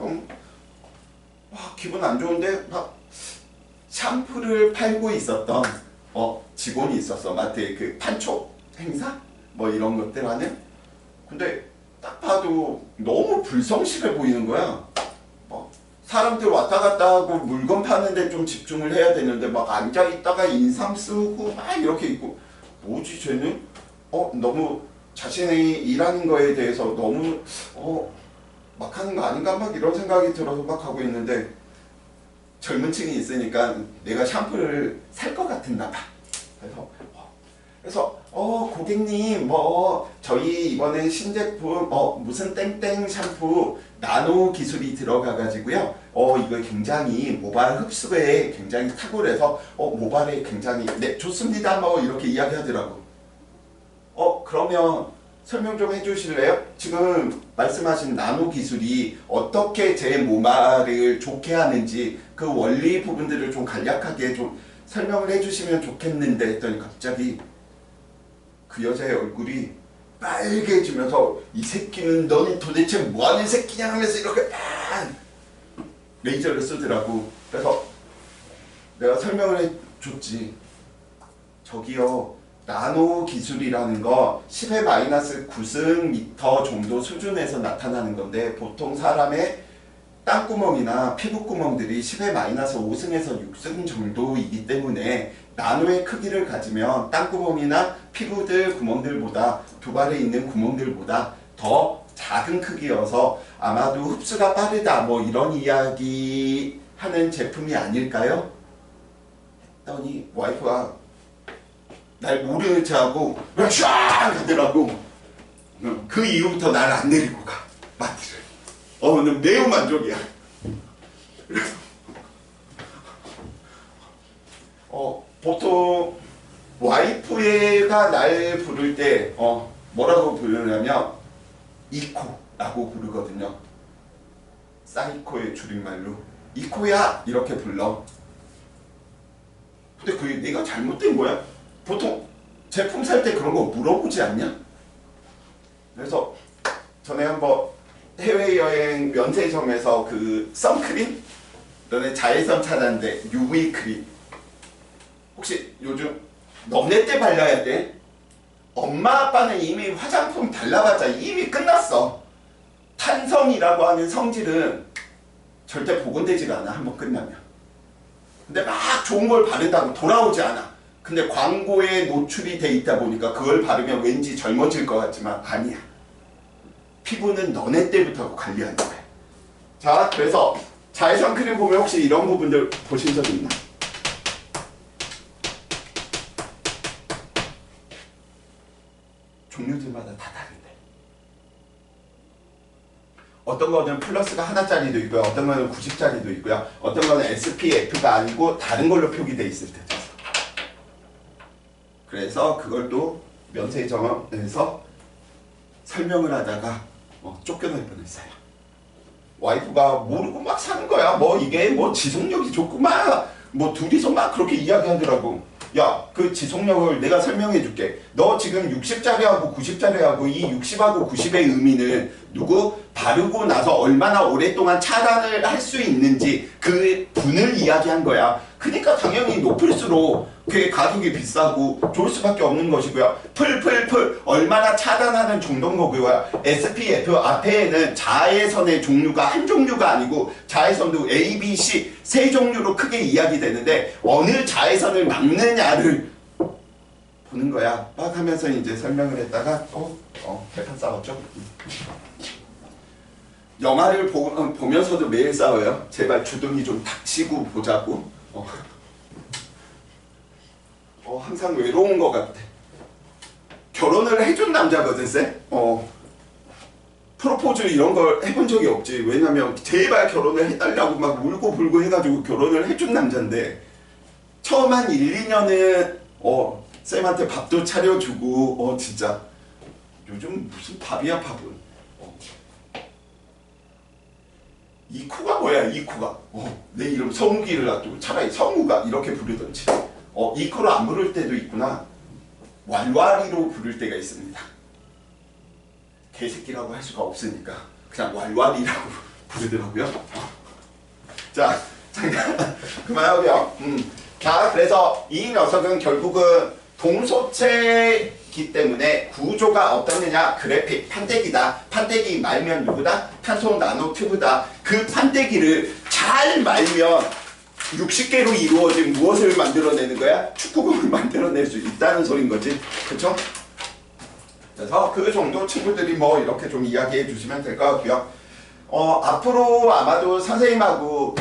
S1: 기분 안 좋은데 막 샴푸를 팔고 있었던 직원이 있었어. 마트에 그 판촉 행사 뭐 이런 것들 하는. 근데 딱 봐도 너무 불성실해 보이는 거야. 사람들 왔다 갔다 하고 물건 파는데 좀 집중을 해야 되는데 막 앉아있다가 인삼 쓰고 막 이렇게 있고, 뭐지 쟤는? 너무 자신이 일하는 거에 대해서 너무 막 하는 거 아닌가 막 이런 생각이 들어서 막 하고 있는데, 젊은 층이 있으니까 내가 샴푸를 살 것 같았나 봐. 그래서 고객님 뭐 저희 이번에 신제품 무슨 땡땡 샴푸 나노 기술이 들어가 가지고요 이거 굉장히 모발 흡수에 굉장히 탁월해서 모발에 굉장히 네 좋습니다 뭐 이렇게 이야기하더라고. 그러면 설명 좀 해주실래요? 지금 말씀하신 나노 기술이 어떻게 제 모발을 좋게 하는지 그 원리 부분들을 좀 간략하게 좀 설명을 해주시면 좋겠는데 했더니 갑자기 그 여자의 얼굴이 빨개지면서 이 새끼는 넌 도대체 뭐하는 새끼냐 하면서 이렇게 레이저를 쓰더라고. 그래서 내가 설명을 해줬지. 저기요 나노 기술이라는 거 10의 마이너스 9승미터 정도 수준에서 나타나는 건데, 보통 사람의 땅구멍이나 피부구멍들이 10의 마이너스 5승에서 6승 정도이기 때문에 나노의 크기를 가지면 땅구멍이나 피부들 구멍들보다 두발에 있는 구멍들보다 더 작은 크기여서 아마도 흡수가 빠르다 뭐 이런 이야기 하는 제품이 아닐까요? 했더니 와이프가 날 모르는 척하고 쫙 하더라고. 그 이후부터 날 안 데리고 가 마트를. 난 매우 만족이야. 그래서 보통 와이프가 날 부를 때 뭐라고 부르냐면 이코라고 부르거든요. 사이코의 줄임말로 이코야 이렇게 불러. 근데 그게 내가 잘못된 거야? 보통 제품 살 때 그런 거 물어보지 않냐? 그래서 전에 한번 해외여행 면세점에서 그 선크림? 너네 자외선 차단제 UV 크림 혹시 요즘 너네 때 발라야 돼? 엄마 아빠는 이미 화장품 발라봤자 이미 끝났어. 탄성이라고 하는 성질은 절대 복원되질 않아 한번 끝나면. 근데 막 좋은 걸 바른다고 돌아오지 않아. 근데 광고에 노출이 돼 있다 보니까 그걸 바르면 왠지 젊어질 것 같지만 아니야. 피부는 너네 때부터 관리하는 거야. 자, 그래서 자외선 크림 보면 혹시 이런 부분들 보신 적 있나? 종류들마다 다 다른데. 어떤 거는 플러스가 하나짜리도 있고요. 어떤 거는 90짜리도 있고요. 어떤 거는 SPF가 아니고 다른 걸로 표기되어 있을 때도 있어요. 그래서 그걸 또 면세점에서 설명을 하다가 쫓겨날 뻔했어요. 와이프가 모르고 막 사는 거야. 뭐 이게 뭐 지속력이 좋구만. 뭐 둘이서 막 그렇게 이야기하더라고. 야, 그 지속력을 내가 설명해 줄게. 너 지금 60짜리하고 90짜리하고 이 60하고 90의 의미는 누구? 바르고 나서 얼마나 오랫동안 차단을 할 수 있는지 그 분을 이야기한 거야. 그러니까 당연히 높을수록 그게 가격이 비싸고 좋을 수밖에 없는 것이고요. 풀 얼마나 차단하는 정도인 거고요. SPF 앞에는 자외선의 종류가 한 종류가 아니고 자외선도 A, B, C 세 종류로 크게 이야기되는데 어느 자외선을 막느냐를 보는 거야. 막 하면서 이제 설명을 했다가 대판 싸웠죠. 영화를 보면서도 매일 싸워요. 제발 주둥이 좀 닥치고 보자고. 항상 외로운 것 같아. 결혼을 해준 남자거든, 쎄? 프로포즈 이런 걸 해본 적이 없지. 왜냐면 제발 결혼을 해달라고 막 울고 불고 해가지고 결혼을 해준 남자인데 처음 한 1, 2년은 쌤한테 밥도 차려주고 진짜 요즘 무슨 밥이야 밥은. 이쿠가 뭐야, 이쿠가. 내 이름 성욱이를 놔두고 차라리 성우가 이렇게 부르던지. 이쿠로 안 부를 때도 있구나. 왈왈이로 부를 때가 있습니다. 개새끼라고 할 수가 없으니까 그냥 왈왈이라고 부르더라고요. 자, 잠깐 그만하고요. 자, 그래서 이 녀석은 결국은 동소체이기 때문에 구조가 어떻느냐? 그래픽 판때기다. 판때기 말면 누구다? 탄소 나노 튜브다. 그 판때기를 잘 말면 60개로 이루어진 무엇을 만들어내는 거야? 축구공을 만들어낼 수 있다는 소린 거지. 그쵸? 그래서 그 정도 친구들이 뭐 이렇게 좀 이야기해 주시면 될 것 같고요. 앞으로 아마도 선생님하고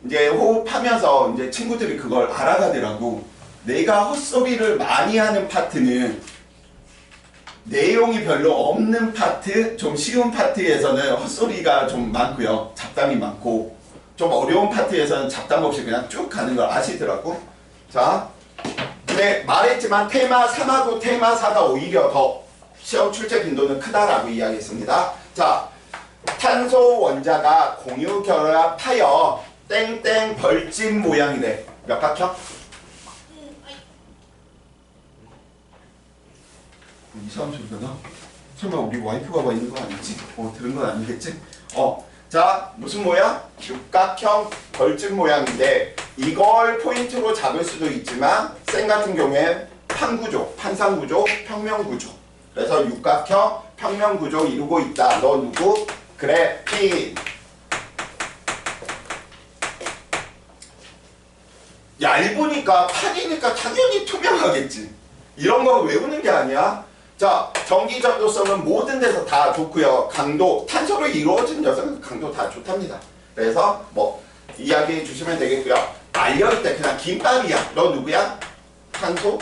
S1: 이제 호흡하면서 이제 친구들이 그걸 알아가더라고. 내가 헛소리를 많이 하는 파트는 내용이 별로 없는 파트, 좀 쉬운 파트에서는 헛소리가 좀 많고요. 잡담이 많고, 좀 어려운 파트에서는 잡담 없이 그냥 쭉 가는 걸 아시더라고. 자, 근데 말했지만 테마 3하고 테마 4가 오히려 더 시험 출제 빈도는 크다라고 이야기했습니다. 자, 탄소 원자가 공유 결합하여 땡땡 벌집 모양이래. 몇 각형? 이상한 소리가 나? 설마 우리 와이프가 와 있는 거 아니지? 들은 건 아니겠지? 자, 무슨 모양? 육각형 벌집 모양인데 이걸 포인트로 잡을 수도 있지만 쌤 같은 경우에 판구조, 판상구조, 평면구조. 그래서 육각형 평면구조 이루고 있다. 너 누구? 그래핀. 얇으니까 판이니까 당연히 투명하겠지. 이런 거 외우는 게 아니야. 자, 전기 전도성은 모든 데서 다 좋고요. 강도, 탄소로 이루어진 녀석은 강도 다 좋답니다. 그래서 뭐 이야기해 주시면 되겠고요. 알려올 때 그냥 김밥이야. 너 누구야? 탄소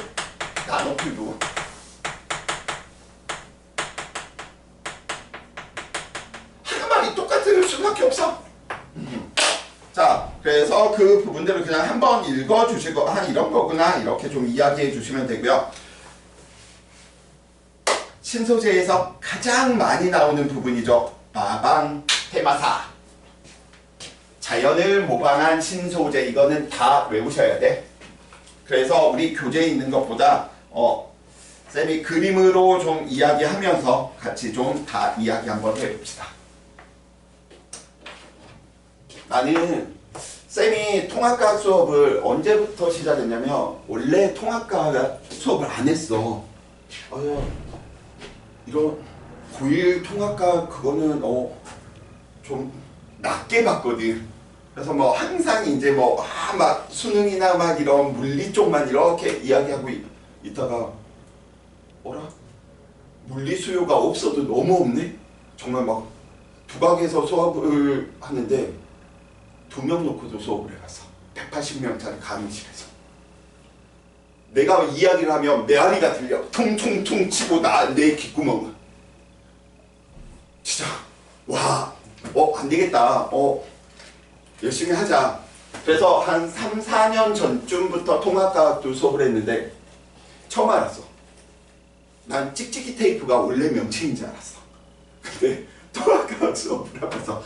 S1: 나노튜브. 하나만이 똑같을 수밖에 없어. 자, 그래서 그 부분들을 그냥 한번 읽어주시고 이런 거구나 이렇게 좀 이야기해 주시면 되고요. 신소재에서 가장 많이 나오는 부분이죠. 빠방 테마사. 자연을 모방한 신소재. 이거는 다 외우셔야 돼. 그래서 우리 교재에 있는 것보다 쌤이 그림으로 좀 이야기하면서 같이 좀 다 이야기 한번 해봅시다. 나는 쌤이 통합과학 수업을 언제부터 시작했냐면 원래 통합과학 수업을 안 했어. 이런 고1 통합과학 그거는 좀 낮게 봤거든. 그래서 뭐 항상 이제 뭐 막 수능이나 막 이런 물리 쪽만 이렇게 이야기하고 있다가 물리 수요가 없어도 너무 없네? 정말 막 부각에서 수업을 하는데 2명 놓고도 수업을 해봤어. 180명짜리 강의실에서. 내가 이야기를 하면 메아리가 들려. 퉁퉁퉁 치고 내 귓구멍을. 진짜 와, 안 되겠다. 열심히 하자. 그래서 한 3, 4년 전쯤부터 통합과학도 수업을 했는데 처음 알았어. 난 찍찍이 테이프가 원래 명칭인 줄 알았어. 근데 통합과학 수업을 하면서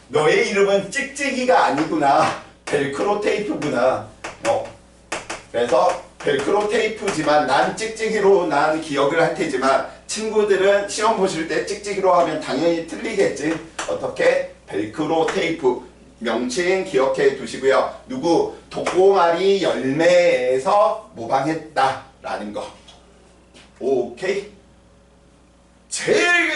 S1: 너의 이름은 찍찍이가 아니구나. 벨크로 테이프구나. 그래서 벨크로 테이프지만 난 찍찍이로 난 기억을 할 테지만 친구들은 시험 보실 때 찍찍이로 하면 당연히 틀리겠지. 어떻게? 벨크로 테이프. 명칭 기억해 두시고요. 누구? 독고마리 열매에서 모방했다 라는 거. 오케이? 제일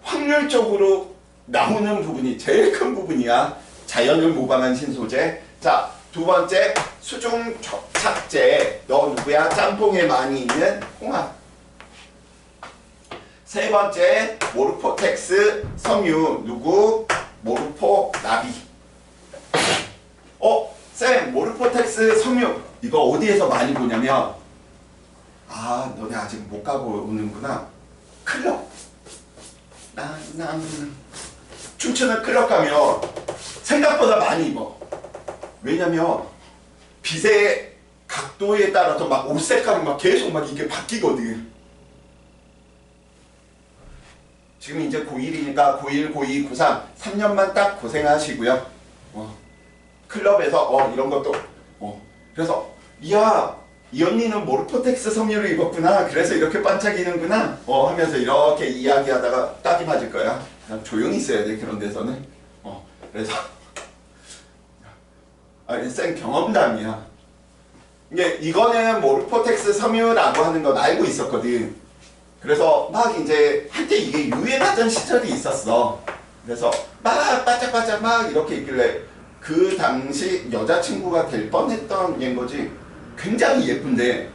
S1: 확률적으로 나오는 부분이 제일 큰 부분이야. 자연을 모방한 신소재. 자, 두 번째 수중 접착제. 너 누구야? 짬뽕에 많이 있는 홍합. 세 번째 모르포텍스 섬유. 누구? 모르포 나비. 쌤, 모르포텍스 섬유 이거 어디에서 많이 보냐면 너네 아직 못 가고 오는구나. 클럽. 춤추는 클럽 가면 생각보다 많이 입어. 왜냐면 빛의 각도에 따라서 막 옷 색깔이 막 계속 막 이게 바뀌거든. 지금 이제 고1이니까 고1, 고2, 고3 3년만 딱 고생하시고요. 클럽에서 이런 것도 그래서 야, 이 언니는 모르코텍스 섬유를 입었구나. 그래서 이렇게 반짝이는구나. 하면서 이렇게 이야기하다가 딱이 맞을 거야. 그냥 조용히 있어야 돼, 그런 데서는. 그래서 쌤 경험담이야. 이거는 모르코텍스 섬유라고 하는 건 알고 있었거든. 그래서 막 이제 한때 이게 유행하던 시절이 있었어. 그래서 막 바짝바짝 막 이렇게 있길래 그 당시 여자친구가 될 뻔했던 얘인 거지. 굉장히 예쁜데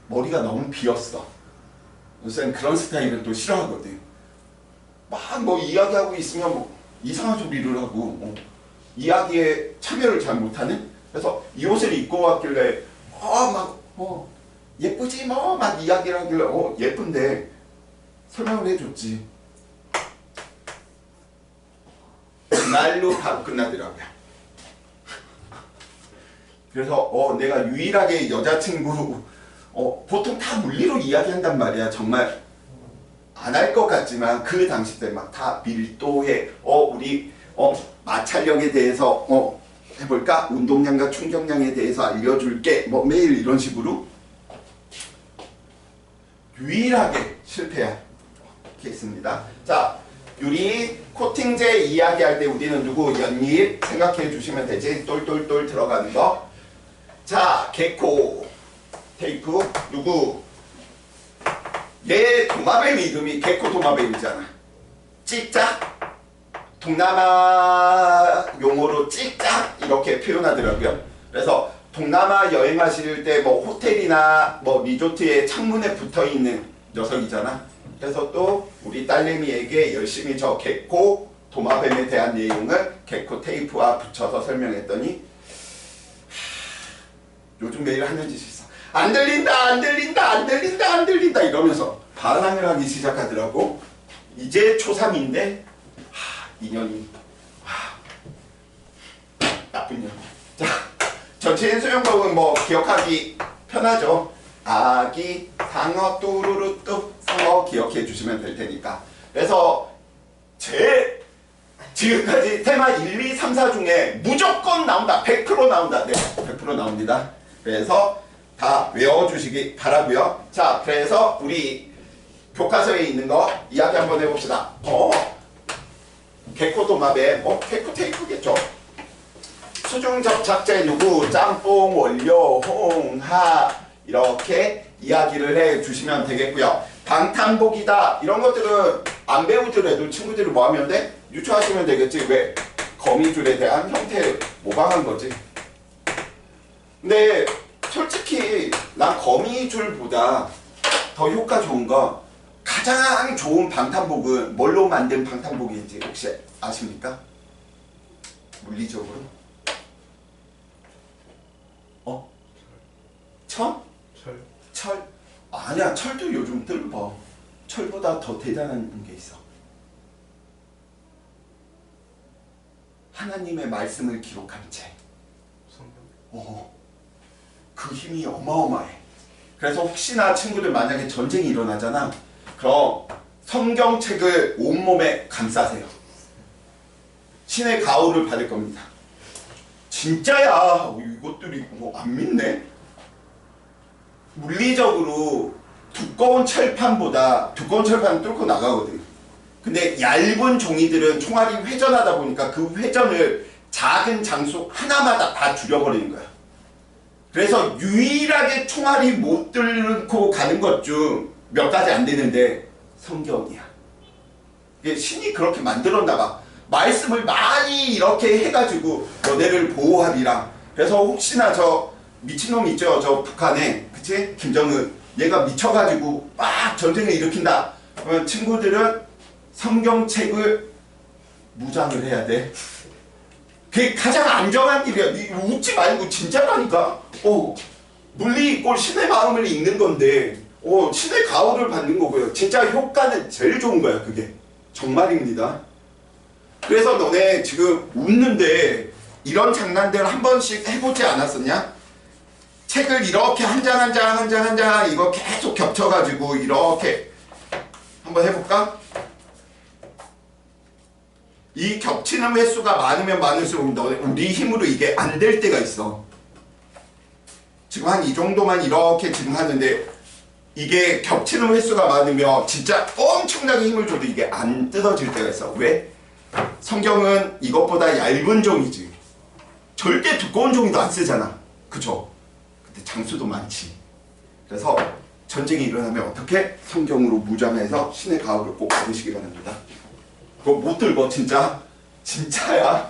S1: 머리가 너무 비었어. 쌤 그런 스타일은 또 싫어하거든. 막 뭐 이야기하고 있으면 뭐 이상한 소리를 하고 이야기에 참여를 잘 못하는. 그래서 이 옷을 입고 왔길래 예쁘지 뭐 막 이야기를 하길래 예쁜데 설명을 해줬지. 그날로 바로 끝나더라고요. 그래서 내가 유일하게 여자친구 보통 다 물리로 이야기한단 말이야. 정말 안 할 것 같지만 그 당시 때 막 다 밀도해. 우리 마찰력에 대해서 해볼까? 운동량과 충격량에 대해서 알려줄게. 뭐 매일 이런 식으로 유일하게 실패한 케이스입니다. 자, 유리 코팅제 이야기할 때 우리는 누구? 연잎 생각해 주시면 되지. 똘똘똘 들어가는 거. 자, 개코 테이프 누구? 얘 도마뱀 이름이 개코 도마뱀이잖아. 찍짝. 동남아 용어로 찍짝 이렇게 표현하더라고요. 그래서 동남아 여행하실 때 뭐 호텔이나 뭐 리조트의 창문에 붙어있는 녀석이잖아. 그래서 또 우리 딸내미에게 열심히 저 개코 도마뱀에 대한 내용을 개코 테이프와 붙여서 설명했더니 요즘 매일 하는 짓이 있어. 안 들린다 안 들린다 안 들린다 안 들린다 이러면서 반항을 하기 시작하더라고. 이제 초3인데 인연이 나쁜 년. 자, 전체인 수용법은 뭐 기억하기 편하죠. 아기 상어 뚜루루 뚝 상어 기억해 주시면 될 테니까. 그래서 지금까지 테마 1, 2, 3, 4 중에 무조건 나온다. 100% 나온다. 네, 100% 나옵니다. 그래서 다 외워주시기 바라고요. 자, 그래서 우리 교과서에 있는 거 이야기 한번 해봅시다. 개코 도마뱀, 개코 테이프겠죠. 수중 접착제 누구? 짬뽕, 원료, 홍하 이렇게 이야기를 해주시면 되겠고요. 방탄복이다 이런 것들은 안 배우더라도 친구들이 뭐 하면 돼? 유추하시면 되겠지. 왜? 거미줄에 대한 형태를 모방한 거지. 근데 솔직히 난 거미줄보다 더 효과 좋은 거 가장 좋은 방탄복은 뭘로 만든 방탄복인지 혹시 아십니까? 물리적으로? 철? 아니야, 철도 요즘 뜰봐. 철보다 더 대단한 게 있어. 하나님의 말씀을 기록한 책. 그 힘이 어마어마해. 그래서 혹시나 친구들 만약에 전쟁이 일어나잖아. 그럼 성경책을 온몸에 감싸세요. 신의 가호를 받을 겁니다. 진짜야. 이것들이 뭐 안 믿네. 물리적으로 두꺼운 철판보다 두꺼운 철판은 뚫고 나가거든. 근데 얇은 종이들은 총알이 회전하다 보니까 그 회전을 작은 장소 하나마다 다 줄여버리는 거야. 그래서 유일하게 총알이 못 뚫고 가는 것 중 몇 가지 안 되는데 성경이야. 신이 그렇게 만들었나 봐. 말씀을 많이 이렇게 해가지고 너네를 보호하리라. 그래서 혹시나 저 미친놈 있죠? 저 북한에. 그치? 김정은. 얘가 미쳐가지고 막 전쟁을 일으킨다. 그러면 친구들은 성경책을 무장을 해야 돼. 그게 가장 안전한 길이야. 웃지 말고 진짜라니까. 물리 이꼴 신의 마음을 읽는 건데 신의 가호를 받는 거고요. 진짜 효과는 제일 좋은 거야. 그게 정말입니다. 그래서 너네 지금 웃는데 이런 장난들 한 번씩 해보지 않았었냐? 책을 이렇게 한 장 한 장 한 장 한 장 이거 계속 겹쳐가지고 이렇게 한번 해볼까? 이 겹치는 횟수가 많으면 많을수록 우리 힘으로 이게 안 될 때가 있어. 지금 한 이 정도만 이렇게 지금 하는데 이게 겹치는 횟수가 많으면 진짜 엄청나게 힘을 줘도 이게 안 뜯어질 때가 있어. 왜? 성경은 이것보다 얇은 종이지. 절대 두꺼운 종이도 안 쓰잖아. 그쵸? 근데 장수도 많지. 그래서 전쟁이 일어나면 어떻게? 성경으로 무장해서 신의 가호를 꼭 받으시기 바랍니다. 그거 못 들고 진짜? 진짜야?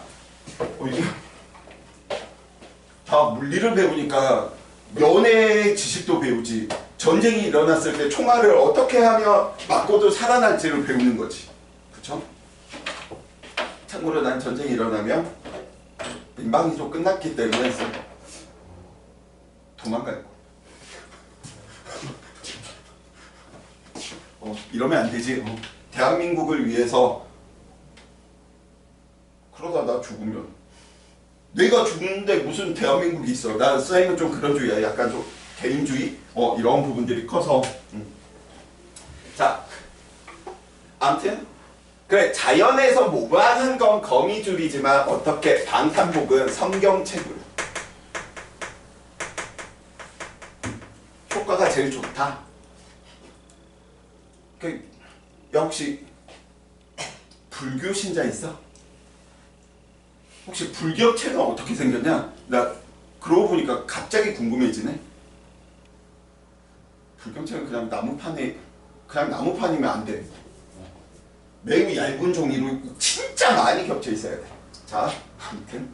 S1: 다 물리를 배우니까 연애 지식도 배우지. 전쟁이 일어났을 때 총알을 어떻게 하면 맞고도 살아날지를 배우는 거지. 그쵸? 참고로 난 전쟁이 일어나면 민방위로 끝났기 때문에 도망갈 거야. 이러면 안 되지. 대한민국을 위해서 그러다 나 죽으면 내가 죽는데 무슨 대한민국이 있어. 나 쌤은 좀 그런 주의야. 약간 좀 개인주의? 이런 부분들이 커서. 자, 아무튼 그래, 자연에서 모방한 건 거미줄이지만 어떻게 방탄복은 성경책으로 효과가 제일 좋다. 혹시 불교 신자 있어? 혹시 불교체가 어떻게 생겼냐? 나 그러고 보니까 갑자기 궁금해지네. 불경체는 그냥 나무판이면 안 돼. 매우 얇은 종이로 진짜 많이 겹쳐 있어야 돼. 자, 아무튼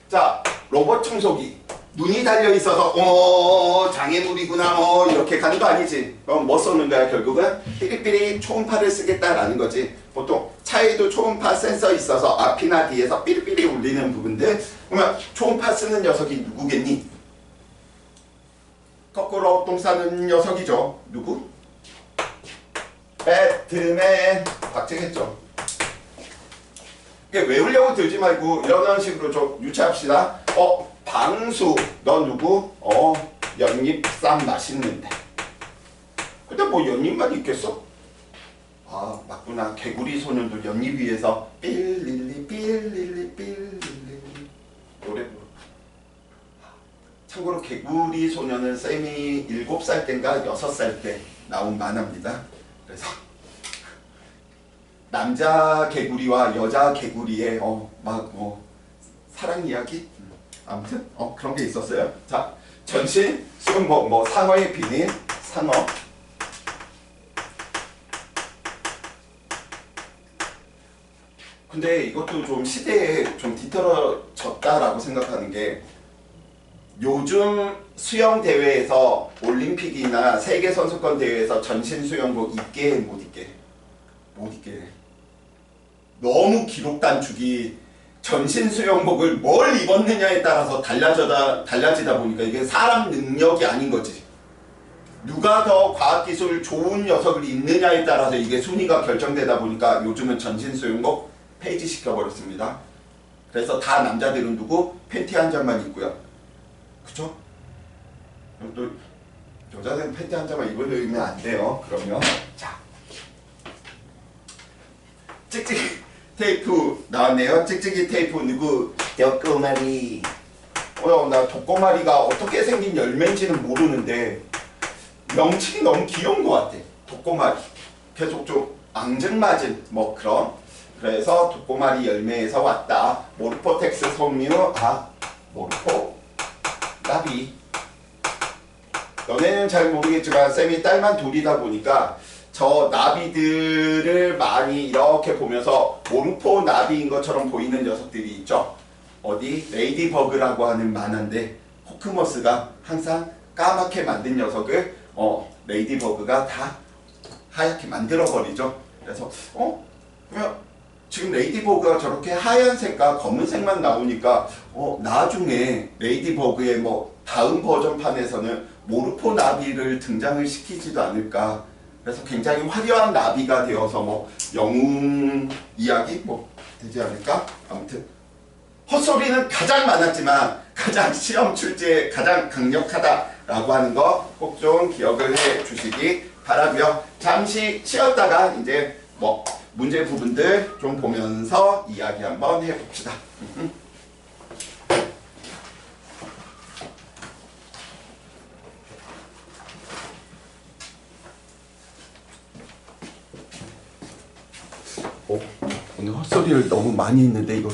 S1: 자, 로봇 청소기 눈이 달려 있어서 장애물이구나 이렇게 가는 거 아니지. 그럼 뭐 쏘는 거야? 결국은 삐리삐리 초음파를 쓰겠다라는 거지. 보통 차에도 초음파 센서 있어서 앞이나 뒤에서 삐리삐리 울리는 부분들. 그러면 초음파 쓰는 녀석이 누구겠니? 거꾸로 똥 싸는 녀석이죠. 누구? 배트맨. 박제겠죠. 외우려고 들지 말고 이런 식으로 좀 유치합시다. 방수. 너 누구? 연잎쌈 맛있는데. 근데 뭐 연잎만 있겠어? 아, 맞구나. 개구리 소년도 연잎 위에서 삘릴리 삘릴리 삘릴리 노래 부르. 참고로 개구리 소년은 쌤이 7살 땐가 6살 때 나온 만화입니다. 그래서 남자 개구리와 여자 개구리의 사랑 이야기? 아무튼 그런 게 있었어요. 자, 전신 수영복 상어의 비닐 상어. 근데 이것도 좀 시대에 좀 뒤떨어졌다라고 생각하는 게 요즘 수영 대회에서 올림픽이나 세계 선수권 대회에서 전신 수영복 입게 못 입게? 못 입게. 너무 기록 단축이 전신 수영복을 뭘 입었느냐에 따라서 달라지다 보니까 이게 사람 능력이 아닌 거지. 누가 더 과학기술 좋은 녀석을 입느냐에 따라서 이게 순위가 결정되다 보니까 요즘은 전신 수영복 폐지시켜버렸습니다. 그래서 다 남자들은 누구? 팬티 한 장만 입고요. 그쵸? 그럼 또 여자들은 팬티 한 장만 입으면 안 돼요. 그러면 자, 찍찍이 테이프 나왔네요. 찍찍이 테이프 누구? 독고마리. 나 독고마리가 어떻게 생긴 열매인지는 모르는데 명칭이 너무 귀여운 것 같아. 독고마리. 계속 좀 앙증맞은 그런. 그래서 독고마리 열매에서 왔다. 모르포텍스 섬유. 모르포 나비. 너네는 잘 모르겠지만 쌤이 딸만 둘이다 보니까 저 나비들을 많이 이렇게 보면서 모르포 나비인 것처럼 보이는 녀석들이 있죠. 어디? 레이디버그라고 하는 만화인데 호크머스가 항상 까맣게 만든 녀석을 레이디버그가 다 하얗게 만들어버리죠. 그래서 그냥 지금 레이디버그가 저렇게 하얀색과 검은색만 나오니까 나중에 레이디버그의 다음 버전판에서는 모르포 나비를 등장을 시키지도 않을까. 그래서 굉장히 화려한 나비가 되어서 영웅 이야기 되지 않을까? 아무튼 헛소리는 가장 많았지만 가장 시험 출제에 가장 강력하다라고 하는 거 꼭 좀 기억을 해 주시기 바라고요. 잠시 쉬었다가 이제 문제 부분들 좀 보면서 이야기 한번 해봅시다. 오늘 헛소리를 너무 많이 했는데 이거